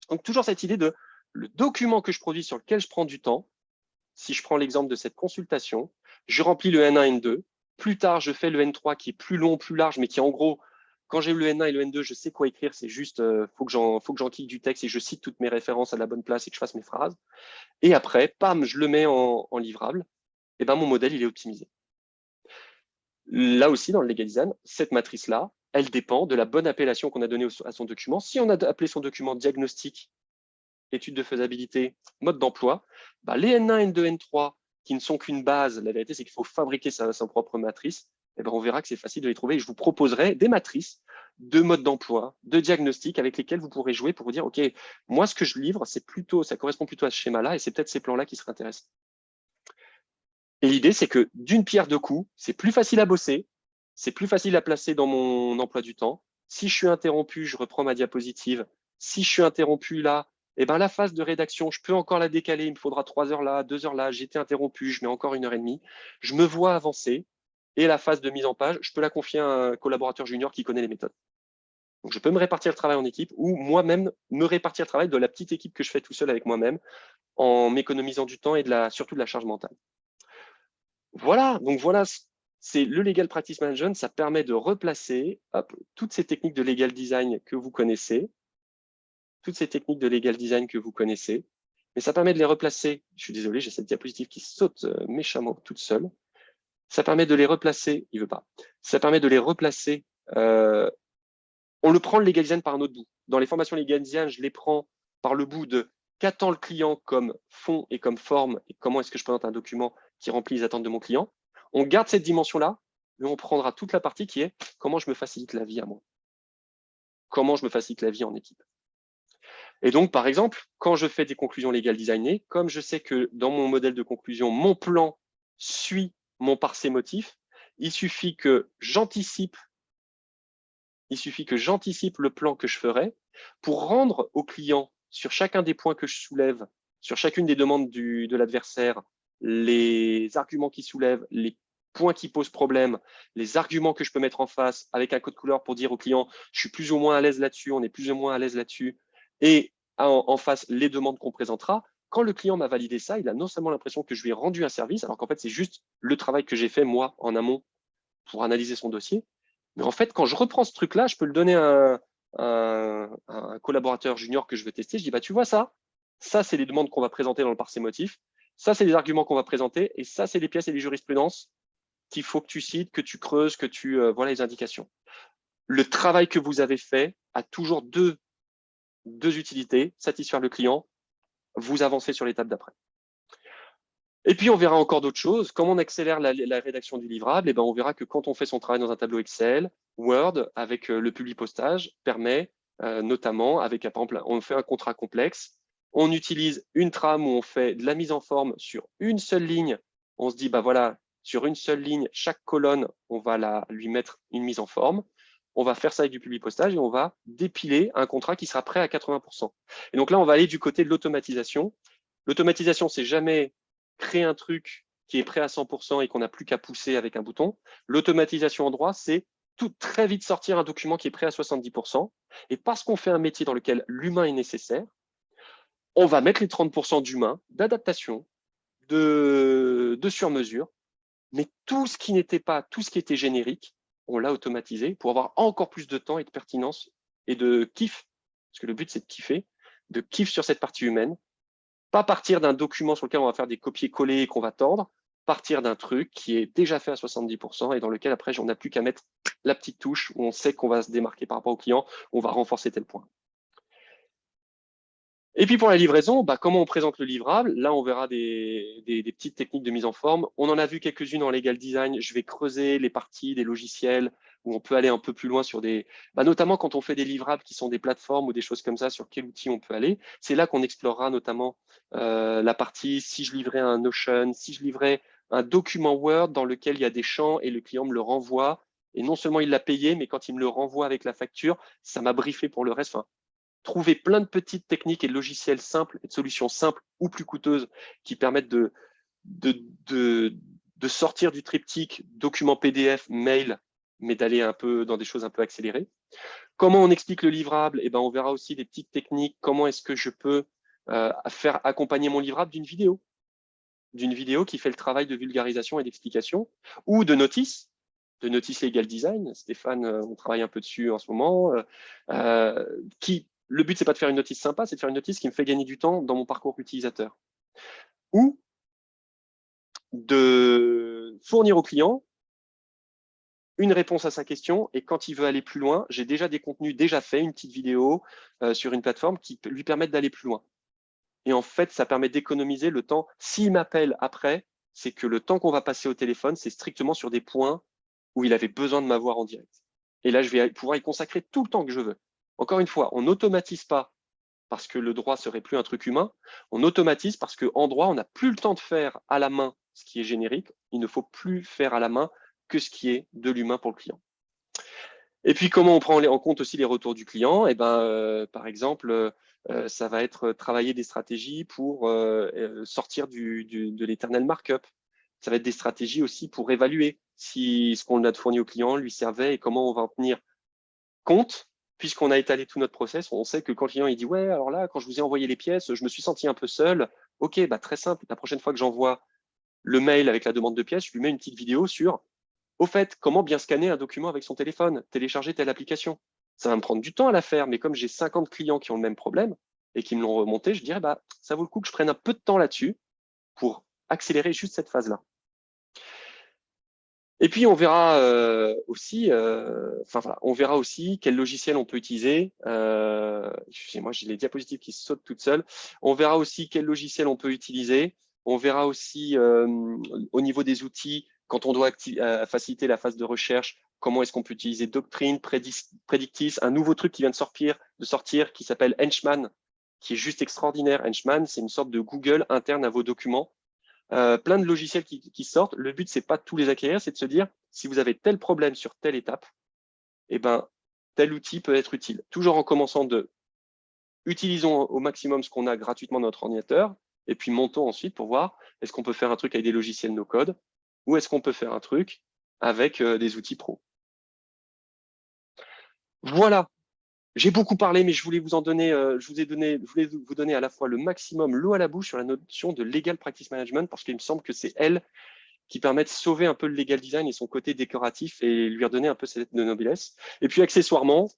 Donc, toujours cette idée de le document que je produis sur lequel je prends du temps. Si je prends l'exemple de cette consultation, je remplis le N1, N2. Plus tard, je fais le N3 qui est plus long, plus large, mais qui en gros, quand j'ai eu le N1 et le N2, je sais quoi écrire. C'est juste, faut que j'enquille du texte et je cite toutes mes références à la bonne place et que je fasse mes phrases. Et après, pam, je le mets en livrable. Et ben, mon modèle, il est optimisé. Là aussi, dans le legal design, cette matrice-là, elle dépend de la bonne appellation qu'on a donnée à son document. Si on a appelé son document diagnostic, étude de faisabilité, mode d'emploi, bah, les N1, N2, N3, qui ne sont qu'une base, la vérité, c'est qu'il faut fabriquer sa propre matrice, et ben, on verra que c'est facile de les trouver. Et je vous proposerai des matrices de mode d'emploi, de diagnostic avec lesquelles vous pourrez jouer pour vous dire, OK, moi, ce que je livre, ça correspond plutôt à ce schéma-là, et c'est peut-être ces plans-là qui seraient intéressants. Et l'idée, c'est que d'une pierre deux coups, c'est plus facile à bosser, c'est plus facile à placer dans mon emploi du temps. Si je suis interrompu, je reprends ma diapositive. Si je suis interrompu là, eh ben, la phase de rédaction, je peux encore la décaler. Il me faudra 3 heures là, 2 heures là. J'ai été interrompu, je mets encore 1 heure et demie. Je me vois avancer. Et la phase de mise en page, je peux la confier à un collaborateur junior qui connaît les méthodes. Donc, je peux me répartir le travail en équipe ou moi-même me répartir le travail de la petite équipe que je fais tout seul avec moi-même en m'économisant du temps et surtout de la charge mentale. Voilà, donc voilà, c'est le Legal Practice Management, ça permet de replacer toutes ces techniques de legal design que vous connaissez, mais ça permet de les replacer. Je suis désolé, j'ai cette diapositive qui saute méchamment toute seule. Ça permet de les replacer, il veut pas. Ça permet de les replacer. On le prend le legal design par un autre bout. Dans les formations legal design, je les prends par le bout de qu'attend le client comme fond et comme forme et comment est-ce que je présente un document qui remplit les attentes de mon client. On garde cette dimension-là, mais on prendra toute la partie qui est comment je me facilite la vie à moi. Comment je me facilite la vie en équipe. Et donc, par exemple, quand je fais des conclusions legal designées, comme je sais que dans mon modèle de conclusion, mon plan suit mon parsémotif, il suffit que j'anticipe le plan que je ferai pour rendre au client, sur chacun des points que je soulève, sur chacune des demandes de l'adversaire, les arguments qu'il soulève, les points qui posent problème, les arguments que je peux mettre en face avec un code couleur pour dire au client, je suis plus ou moins à l'aise là-dessus, on est plus ou moins à l'aise là-dessus, et en face, les demandes qu'on présentera. Quand le client m'a validé ça, il a non seulement l'impression que je lui ai rendu un service, alors qu'en fait, c'est juste le travail que j'ai fait, moi, en amont, pour analyser son dossier. Mais en fait, quand je reprends ce truc-là, je peux le donner à un collaborateur junior que je veux tester. Je dis, bah, tu vois ça c'est les demandes qu'on va présenter dans le parsémotif. Ça, c'est les arguments qu'on va présenter. Et ça, c'est les pièces et les jurisprudences qu'il faut que tu cites, que tu creuses, que tu voilà les indications. Le travail que vous avez fait a toujours deux utilités, satisfaire le client, vous avancez sur l'étape d'après. Et puis, on verra encore d'autres choses. Comment on accélère la rédaction du livrable? Eh ben, on verra que quand on fait son travail dans un tableau Excel, Word, avec le publipostage, permet notamment, avec par exemple, on fait un contrat complexe, on utilise une trame où on fait de la mise en forme sur une seule ligne. On se dit, bah voilà, sur une seule ligne, chaque colonne, on va lui mettre une mise en forme. On va faire ça avec du publipostage et on va dépiler un contrat qui sera prêt à 80%. Et donc là, on va aller du côté de l'automatisation. L'automatisation, c'est jamais créer un truc qui est prêt à 100% et qu'on n'a plus qu'à pousser avec un bouton. L'automatisation en droit, c'est très vite sortir un document qui est prêt à 70%. Et parce qu'on fait un métier dans lequel l'humain est nécessaire, on va mettre les 30% d'humain, d'adaptation, de sur-mesure, mais tout ce qui n'était pas, tout ce qui était générique, on l'a automatisé pour avoir encore plus de temps et de pertinence et de kiff, parce que le but c'est de kiffer, de kiff sur cette partie humaine, pas partir d'un document sur lequel on va faire des copier-coller et qu'on va tendre, partir d'un truc qui est déjà fait à 70% et dans lequel après on n'a plus qu'à mettre la petite touche où on sait qu'on va se démarquer par rapport au client, on va renforcer tel point. Et puis pour la livraison, comment on présente le livrable? Là, on verra des petites techniques de mise en forme. On en a vu quelques-unes en legal design. Je vais creuser les parties des logiciels où on peut aller un peu plus loin sur des, notamment quand on fait des livrables qui sont des plateformes ou des choses comme ça, sur quel outil on peut aller. C'est là qu'on explorera notamment la partie si je livrais un Notion, si je livrais un document Word dans lequel il y a des champs et le client me le renvoie. Et non seulement il l'a payé, mais quand il me le renvoie avec la facture, ça m'a briefé pour le reste. Enfin, trouver plein de petites techniques et de logiciels simples et de solutions simples ou plus coûteuses qui permettent de sortir du triptyque document PDF, mail, mais d'aller un peu dans des choses un peu accélérées. Comment on explique le livrable? On verra aussi des petites techniques. Comment est-ce que je peux faire accompagner mon livrable d'une vidéo qui fait le travail de vulgarisation et d'explication, ou de notice legal design. Stéphane, on travaille un peu dessus en ce moment, le but, c'est pas de faire une notice sympa, c'est de faire une notice qui me fait gagner du temps dans mon parcours utilisateur. Ou de fournir au client une réponse à sa question, et quand il veut aller plus loin, j'ai déjà des contenus déjà faits, une petite vidéo sur une plateforme qui lui permettent d'aller plus loin. Et en fait, ça permet d'économiser le temps. S'il m'appelle après, c'est que le temps qu'on va passer au téléphone, c'est strictement sur des points où il avait besoin de m'avoir en direct. Et là, je vais pouvoir y consacrer tout le temps que je veux. Encore une fois, on n'automatise pas parce que le droit serait plus un truc humain, on automatise parce qu'en droit, on n'a plus le temps de faire à la main ce qui est générique, il ne faut plus faire à la main que ce qui est de l'humain pour le client. Et puis, comment on prend en compte aussi les retours du client? Par exemple, ça va être travailler des stratégies pour sortir de l'éternel markup. Ça va être des stratégies aussi pour évaluer si ce qu'on a fourni au client lui servait et comment on va en tenir compte, puisqu'on a étalé tout notre process. On sait que quand le client il dit « Ouais, alors là, quand je vous ai envoyé les pièces, je me suis senti un peu seul. » Ok, très simple. La prochaine fois que j'envoie le mail avec la demande de pièces, je lui mets une petite vidéo sur au fait, comment bien scanner un document avec son téléphone, télécharger telle application. Ça va me prendre du temps à la faire, mais comme j'ai 50 clients qui ont le même problème et qui me l'ont remonté, je dirais, ça vaut le coup que je prenne un peu de temps là-dessus pour accélérer juste cette phase-là. Et puis, on verra aussi, on verra aussi quel logiciel on peut utiliser. Excusez-moi, j'ai les diapositives qui sautent toutes seules. On verra aussi quel logiciel on peut utiliser. On verra aussi au niveau des outils, quand on doit faciliter la phase de recherche, comment est-ce qu'on peut utiliser Doctrine, Predictis, un nouveau truc qui vient de sortir qui s'appelle Henchman, qui est juste extraordinaire. Henchman, c'est une sorte de Google interne à vos documents. Plein de logiciels qui sortent. Le but, c'est pas de tous les acquérir, c'est de se dire, si vous avez tel problème sur telle étape, tel outil peut être utile. Toujours en commençant utilisons au maximum ce qu'on a gratuitement dans notre ordinateur, et puis montons ensuite pour voir, est-ce qu'on peut faire un truc avec des logiciels no-code, ou est-ce qu'on peut faire un truc avec des outils pro. Voilà. J'ai beaucoup parlé, mais je voulais vous en donner, je voulais vous donner à la fois le maximum l'eau à la bouche sur la notion de legal practice management, parce qu'il me semble que c'est elle qui permet de sauver un peu le legal design et son côté décoratif et lui redonner un peu cette lettre de noblesse. Et puis accessoirement,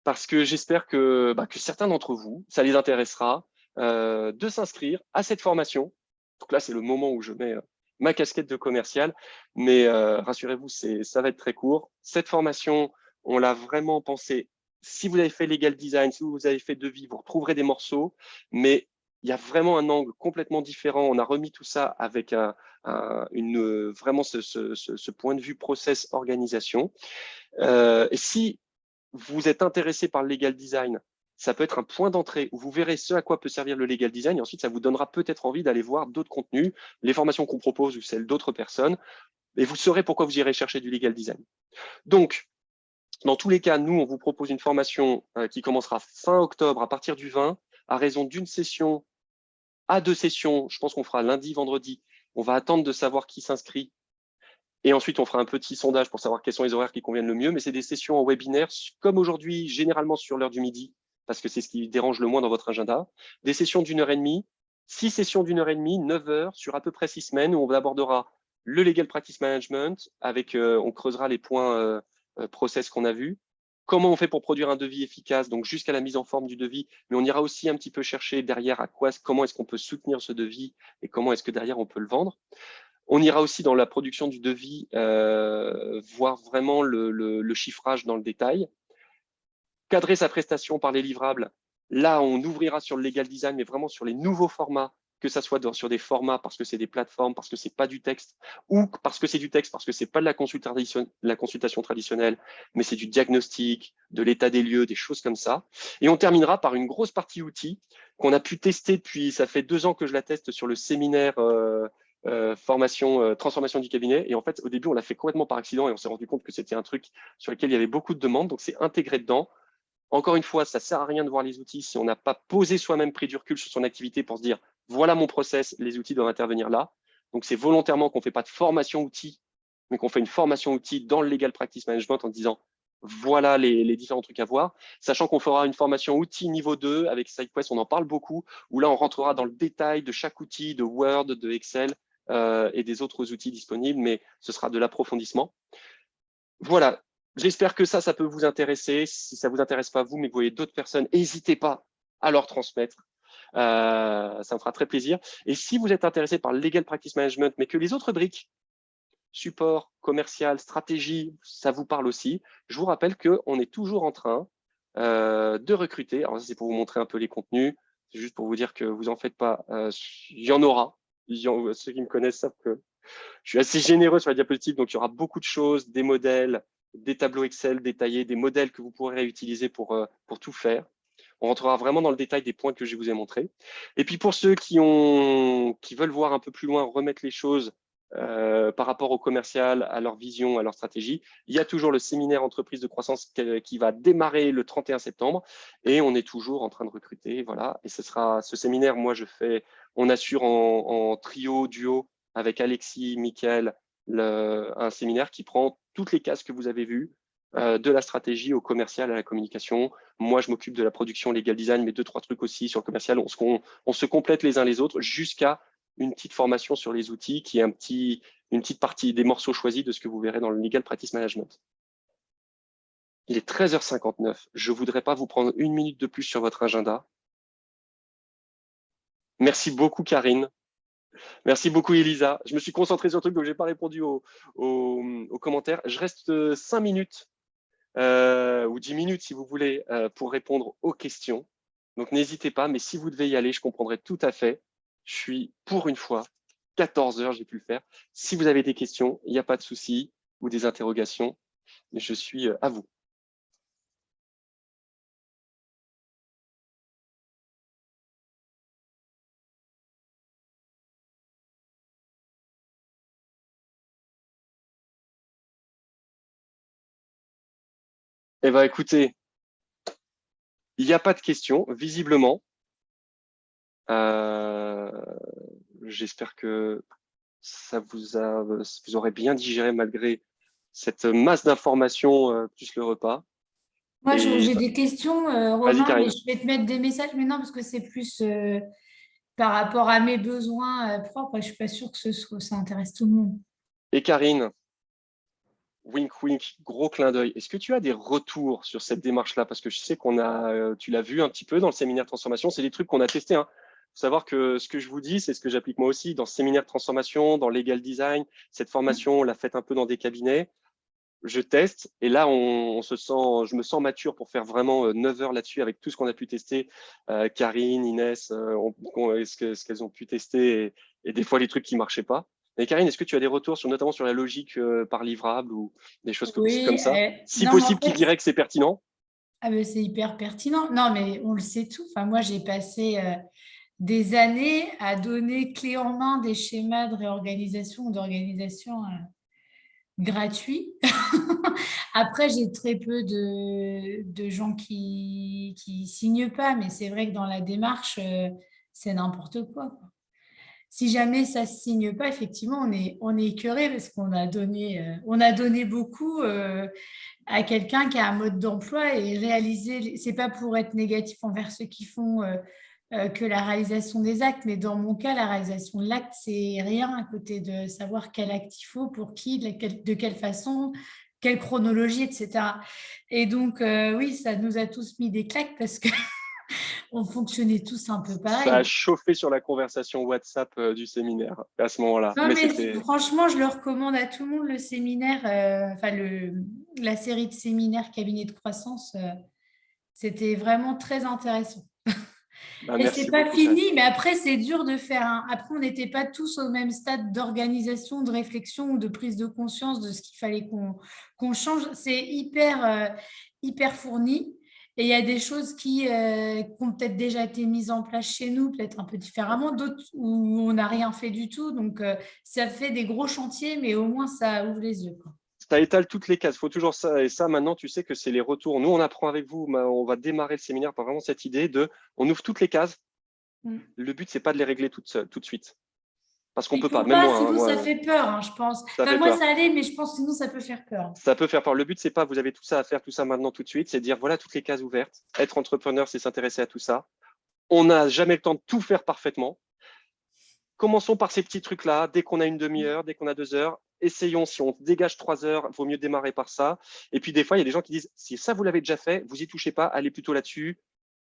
parce que j'espère que certains d'entre vous, ça les intéressera de s'inscrire à cette formation. Donc là, c'est le moment où je mets ma casquette de commercial, mais rassurez-vous, ça va être très court. Cette formation, on l'a vraiment pensée. Si vous avez fait legal design, si vous avez fait devis, vous retrouverez des morceaux, mais il y a vraiment un angle complètement différent. On a remis tout ça avec vraiment ce point de vue process organisation. Et si vous êtes intéressé par le legal design, ça peut être un point d'entrée où vous verrez ce à quoi peut servir le legal design et ensuite ça vous donnera peut-être envie d'aller voir d'autres contenus, les formations qu'on propose ou celles d'autres personnes, et vous saurez pourquoi vous irez chercher du legal design. Donc, dans tous les cas, nous, on vous propose une formation qui commencera fin octobre à partir du 20, à raison d'une session à 2 sessions. Je pense qu'on fera lundi, vendredi. On va attendre de savoir qui s'inscrit. Et ensuite, on fera un petit sondage pour savoir quels sont les horaires qui conviennent le mieux. Mais c'est des sessions en webinaire, comme aujourd'hui, généralement sur l'heure du midi, parce que c'est ce qui dérange le moins dans votre agenda. Des sessions d'1 heure et demie, 6 sessions d'1 heure et demie, 9 heures sur à peu près 6 semaines où on abordera le Legal Practice Management, on creusera les points process qu'on a vus. Comment on fait pour produire un devis efficace, donc jusqu'à la mise en forme du devis, mais on ira aussi un petit peu chercher derrière comment est-ce qu'on peut soutenir ce devis et comment est-ce que derrière on peut le vendre. On ira aussi dans la production du devis, voir vraiment le chiffrage dans le détail. Cadrer sa prestation par les livrables. Là, on ouvrira sur le legal design, mais vraiment sur les nouveaux formats, que ça soit sur des formats parce que c'est des plateformes, parce que c'est pas du texte, ou parce que c'est du texte, parce que c'est pas de la consultation traditionnelle, mais c'est du diagnostic, de l'état des lieux, des choses comme ça. Et on terminera par une grosse partie outils qu'on a pu tester depuis, ça fait 2 ans que je la teste sur le séminaire transformation du cabinet. Et en fait, au début, on l'a fait complètement par accident et on s'est rendu compte que c'était un truc sur lequel il y avait beaucoup de demandes. Donc, c'est intégré dedans. Encore une fois, ça ne sert à rien de voir les outils si on n'a pas posé soi-même, pris du recul sur son activité pour se dire, voilà mon process, les outils doivent intervenir là. Donc, c'est volontairement qu'on ne fait pas de formation outils, mais qu'on fait une formation outils dans le Legal Practice Management en disant, voilà les différents trucs à voir, sachant qu'on fera une formation outils niveau 2 avec SideQuest, on en parle beaucoup, où là, on rentrera dans le détail de chaque outil, de Word, de Excel et des autres outils disponibles, mais ce sera de l'approfondissement. Voilà, j'espère que ça peut vous intéresser. Si ça ne vous intéresse pas vous, mais que vous voyez d'autres personnes, n'hésitez pas à leur transmettre. Ça me fera très plaisir. Et si vous êtes intéressé par le Legal Practice Management, mais que les autres briques, support, commercial, stratégie, ça vous parle aussi, je vous rappelle qu'on est toujours en train de recruter. Alors, ça, c'est pour vous montrer un peu les contenus. C'est juste pour vous dire que vous n'en faites pas. Il y en aura. Ceux qui me connaissent savent que je suis assez généreux sur la diapositive, donc il y aura beaucoup de choses, des modèles, des tableaux Excel détaillés, des modèles que vous pourrez utiliser pour tout faire. On rentrera vraiment dans le détail des points que je vous ai montrés. Et puis pour ceux qui veulent voir un peu plus loin, remettre les choses par rapport au commercial, à leur vision, à leur stratégie, il y a toujours le séminaire entreprise de croissance qui va démarrer le 31 septembre et on est toujours en train de recruter. Voilà. Et ce séminaire, moi, on assure en trio, duo avec Alexis, Mickaël, un séminaire qui prend toutes les cases que vous avez vues, de la stratégie au commercial, à la communication. Moi, je m'occupe de la production legal design, mais 2-3 trucs aussi sur le commercial. On se complète les uns les autres jusqu'à une petite formation sur les outils qui est une petite partie des morceaux choisis de ce que vous verrez dans le Legal Practice Management. Il est 13h59. Je ne voudrais pas vous prendre 1 minute de plus sur votre agenda. Merci beaucoup, Karine. Merci beaucoup, Elisa. Je me suis concentré sur le truc, donc je n'ai pas répondu aux commentaires. Je reste 5 minutes ou 10 minutes, si vous voulez, pour répondre aux questions. Donc, n'hésitez pas, mais si vous devez y aller, je comprendrai tout à fait. Je suis, pour une fois, 14 heures, j'ai pu le faire. Si vous avez des questions, il n'y a pas de souci, ou des interrogations, je suis à vous. Eh bien, écoutez, il n'y a pas de questions, visiblement. J'espère que vous aurez bien digéré malgré cette masse d'informations plus le repas. Moi, Et j'ai des questions, vas-y, Romain, mais Karine. je vais te mettre des messages maintenant parce que c'est plus par rapport à mes besoins propres. Je ne suis pas sûre que ça intéresse tout le monde. Et Karine, wink wink, gros clin d'œil. Est-ce que tu as des retours sur cette démarche-là? Parce que je sais tu l'as vu un petit peu dans le séminaire transformation, c'est des trucs qu'on a testés, hein. Faut savoir que ce que je vous dis, c'est ce que j'applique moi aussi dans ce séminaire transformation, dans legal design. Cette formation, on l'a faite un peu dans des cabinets. Je teste et là, je me sens mature pour faire vraiment 9 heures là-dessus avec tout ce qu'on a pu tester. Karine, Inès, ce qu'elles ont pu tester et des fois les trucs qui marchaient pas. Et Karine, est-ce que tu as des retours notamment sur la logique par livrable ou des choses comme Oui, ça? Si non, mais en possible, qui fait, dirait que c'est pertinent? c'est hyper pertinent. Non, mais on le sait tout. Enfin, moi, j'ai passé des années à donner clé en main des schémas de réorganisation ou d'organisation gratuits. Après, j'ai très peu de gens qui signent pas, mais c'est vrai que dans la démarche, c'est n'importe quoi. si jamais ça ne se signe pas, effectivement, on est écœuré parce on a donné beaucoup à quelqu'un qui a un mode d'emploi et réaliser, c'est pas pour être négatif envers ceux qui font que la réalisation des actes, mais dans mon cas, la réalisation de l'acte, c'est rien à côté de savoir quel acte il faut, pour qui, de quelle façon, quelle chronologie, etc. Et donc, oui, ça nous a tous mis des claques parce que on fonctionnait tous un peu Ça a pareil. chauffé sur la conversation WhatsApp du séminaire à ce moment-là. Non, Mais mais c'était franchement, je le recommande à tout le monde, le séminaire, la série de séminaires cabinet de croissance, c'était vraiment très intéressant. bah, Et c'est merci pas beaucoup, Karine. fini, mais après, c'est dur de faire Après, on n'était pas tous au même stade d'organisation, de réflexion ou de prise de conscience de ce qu'il fallait qu'on change. C'est hyper fourni. Et il y a des choses qui ont peut-être déjà été mises en place chez nous, peut-être un peu différemment, d'autres où on n'a rien fait du tout. Donc, ça fait des gros chantiers, mais au moins, ça ouvre les yeux, quoi. Ça étale toutes les cases. Il faut toujours ça. Et ça, maintenant, tu sais que c'est les retours. Nous, on apprend avec vous. On va démarrer le séminaire par vraiment cette idée de on ouvre toutes les cases. Mm. Le but, c'est pas de les régler toutes seules, tout de suite. Parce qu'on Il peut pas. faut Même pas, moi, hein, sinon ça moi, fait peur, je pense. ça Enfin, fait moi, peur. ça allait, mais je pense que sinon, ça peut faire peur. Ça peut faire peur. Le but, c'est pas vous avez tout ça à faire, tout ça maintenant, tout de suite. C'est de dire voilà toutes les cases ouvertes. Être entrepreneur, c'est s'intéresser à tout ça. On n'a jamais le temps de tout faire parfaitement. Commençons par ces petits trucs-là. Dès qu'on a une demi-heure, dès qu'on a 2 heures, essayons. Si on dégage 3 heures, il vaut mieux démarrer par ça. Et puis, des fois, il y a des gens qui disent si ça, vous l'avez déjà fait, vous y touchez pas, allez plutôt là-dessus.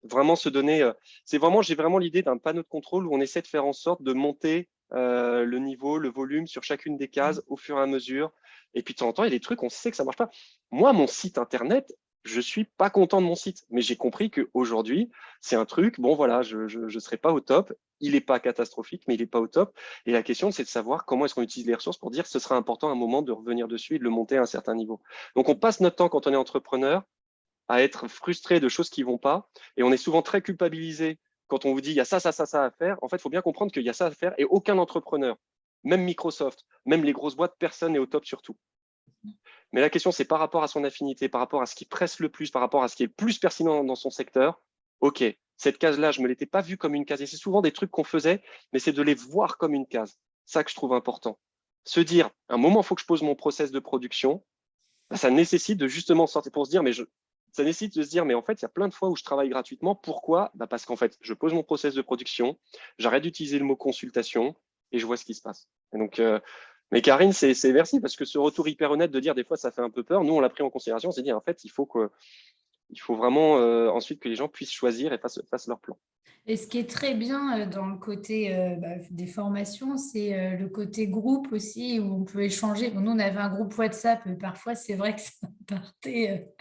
Vraiment se donner. J'ai vraiment l'idée d'un panneau de contrôle où on essaie de faire en sorte de monter le niveau, le volume sur chacune des cases au fur et à mesure. Et puis, de temps en temps, il y a des trucs, on sait que ça marche pas. Moi, mon site internet, je suis pas content de mon site, mais j'ai compris qu'aujourd'hui, c'est un truc, bon voilà, je ne serai pas au top, il n'est pas catastrophique, mais il n'est pas au top. Et la question, c'est de savoir comment est-ce qu'on utilise les ressources pour dire ce sera important à un moment de revenir dessus et de le monter à un certain niveau. Donc, on passe notre temps quand on est entrepreneur à être frustré de choses qui ne vont pas. Et on est souvent très culpabilisé quand on vous dit il y a ça, ça, ça à faire. En fait, il faut bien comprendre qu'il y a ça à faire et aucun entrepreneur, même Microsoft, même les grosses boîtes, personne n'est au top sur tout. Mais la question, c'est par rapport à son affinité, par rapport à ce qui presse le plus, par rapport à ce qui est le plus pertinent dans son secteur. OK, cette case-là, je ne me l'étais pas vue comme une case. Et c'est souvent des trucs qu'on faisait, mais c'est de les voir comme une case. Ça que je trouve important. Se dire, à un moment, il faut que je pose mon process de production. Ça nécessite de justement sortir pour se dire, ça nécessite de se dire, mais en fait, il y a plein de fois où je travaille gratuitement. Pourquoi? Parce qu'en fait, je pose mon process de production, j'arrête d'utiliser le mot consultation et je vois ce qui se passe. Et donc, mais Karine, c'est merci parce que ce retour hyper honnête de dire des fois ça fait un peu peur. Nous, on l'a pris en considération. On s'est dit en fait, il faut vraiment ensuite que les gens puissent choisir et fassent leur plan. Et ce qui est très bien dans le côté des formations, c'est le côté groupe aussi, où on peut échanger. Bon, nous, on avait un groupe WhatsApp, parfois, c'est vrai que ça partait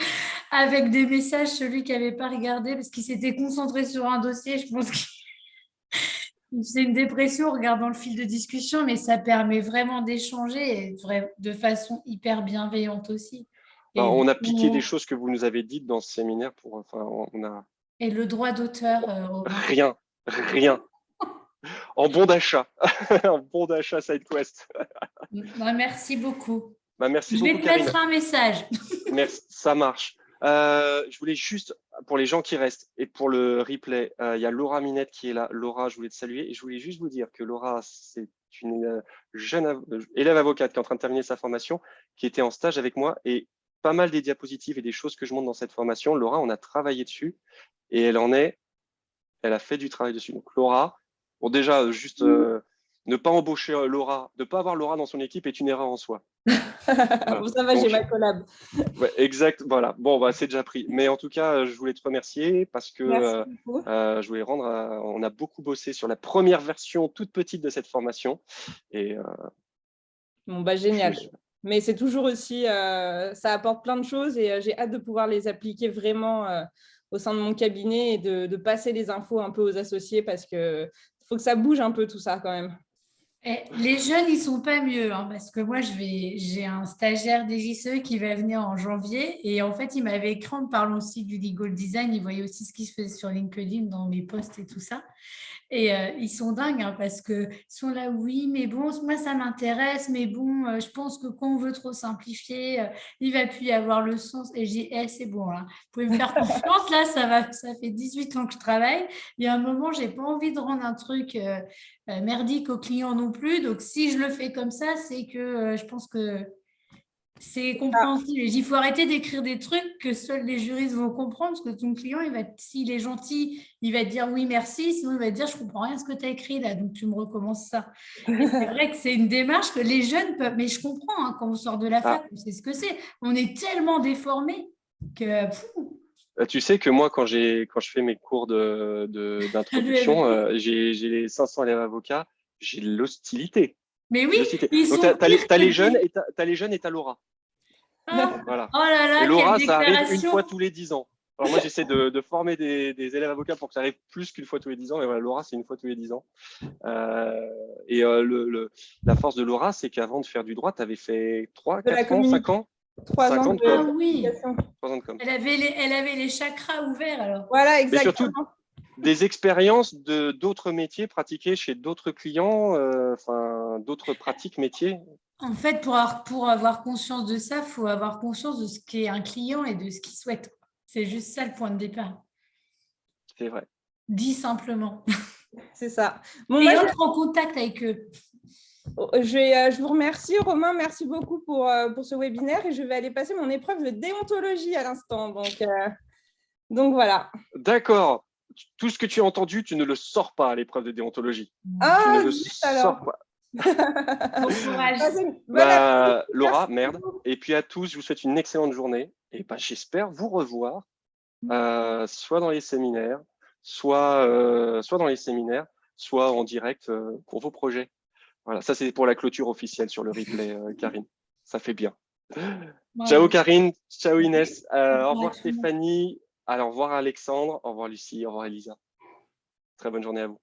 avec des messages, celui qui n'avait pas regardé, parce qu'il s'était concentré sur un dossier, je pense qu'il faisait une dépression en regardant le fil de discussion, mais ça permet vraiment d'échanger de façon hyper bienveillante aussi. Ben, Et, on a piqué des choses que vous nous avez dites dans ce séminaire on a et le droit d'auteur, Robin. rien. En bon d'achat, en bon d'achat SideQuest. Merci beaucoup. Ben, merci Je vais beaucoup, te Karine. mettre un message. Merci, ça marche. Je voulais juste, pour les gens qui restent et pour le replay, il y a Laura Minette qui est là. Laura, je voulais te saluer et je voulais juste vous dire que Laura, c'est une jeune élève avocate qui est en train de terminer sa formation, qui était en stage avec moi et pas mal des diapositives et des choses que je montre dans cette formation. Laura, on a travaillé dessus et elle a fait du travail dessus. Donc Laura, bon déjà, juste ne pas embaucher Laura, ne pas avoir Laura dans son équipe est une erreur en soi. Voilà. Bon, ça va, j'ai Donc, ma collab. ouais, exact, voilà. Bon, bah, c'est déjà pris. Mais en tout cas, je voulais te remercier parce que Merci beaucoup. je voulais on a beaucoup bossé sur la première version toute petite de cette formation. Et Bon, bah, génial. je- Mais c'est toujours aussi, ça apporte plein de choses et j'ai hâte de pouvoir les appliquer vraiment au sein de mon cabinet et de passer les infos un peu aux associés parce qu'il faut que ça bouge un peu tout ça quand même. Les jeunes, ils sont pas mieux, hein, parce que moi, j'ai un stagiaire des JCE qui va venir en janvier et en fait, il m'avait écrit en me parlant aussi du legal design. Il voyait aussi ce qui se faisait sur LinkedIn dans mes posts et tout ça. Et ils sont dingues parce qu'ils sont là, oui, mais bon, moi, ça m'intéresse, mais bon, je pense que quand on veut trop simplifier, il va plus y avoir le sens. Et je dis, c'est bon, là, vous pouvez me faire confiance, là, ça fait 18 ans que je travaille. Il y a un moment, j'ai pas envie de rendre un truc merdique au client non plus. Donc, si je le fais comme ça, c'est que je pense que c'est compréhensible. Il faut arrêter d'écrire des trucs que seuls les juristes vont comprendre, parce que ton client, s'il est gentil, il va te dire oui, merci, sinon il va te dire je comprends rien à ce que tu as écrit là, donc tu me recommences ça. Et c'est vrai que c'est une démarche que les jeunes peuvent, mais je comprends, quand on sort de la fac, on sait ce que c'est. On est tellement déformés que... Tu sais que moi, quand je fais mes cours d'introduction, j'ai les 500 élèves avocats, j'ai de l'hostilité. Mais oui, ils sont pires. Tu as les jeunes et tu as Laura. Voilà. Oh là là, et Laura, quelle ça arrive une déclaration. fois tous les 10 ans. Alors moi, j'essaie de former des élèves avocats pour que ça arrive plus qu'une fois tous les 10 ans. Mais voilà, Laura, c'est une fois tous les 10 ans. La force de Laura, c'est qu'avant de faire du droit, tu avais fait 3, 4 ans, 5 ans 3 ans de com. Ah oui. 3 ans de com. Elle avait les chakras ouverts alors. Voilà, exactement. Mais surtout, des expériences d'autres métiers pratiqués chez d'autres clients, d'autres pratiques métiers. En fait, pour avoir conscience de ça, il faut avoir conscience de ce qu'est un client et de ce qu'il souhaite. C'est juste ça le point de départ. C'est vrai. Dit simplement. C'est ça. Bon, et entre en contact avec eux. Je vous remercie, Romain. Merci beaucoup pour ce webinaire. Et je vais aller passer mon épreuve de déontologie à l'instant. Donc voilà. D'accord. Tout ce que tu as entendu, tu ne le sors pas à l'épreuve de déontologie. Ah, tu ne le sors pas. Bon courage. Laura, merde. Et puis à tous, je vous souhaite une excellente journée. Et j'espère vous revoir, soit dans les séminaires, soit en direct pour vos projets. Voilà, ça c'est pour la clôture officielle sur le replay, Karine. Ça fait bien. Voilà. Ciao Karine, ciao Inès, au revoir Stéphanie, alors, au revoir Alexandre, au revoir Lucie, au revoir Elisa. Très bonne journée à vous.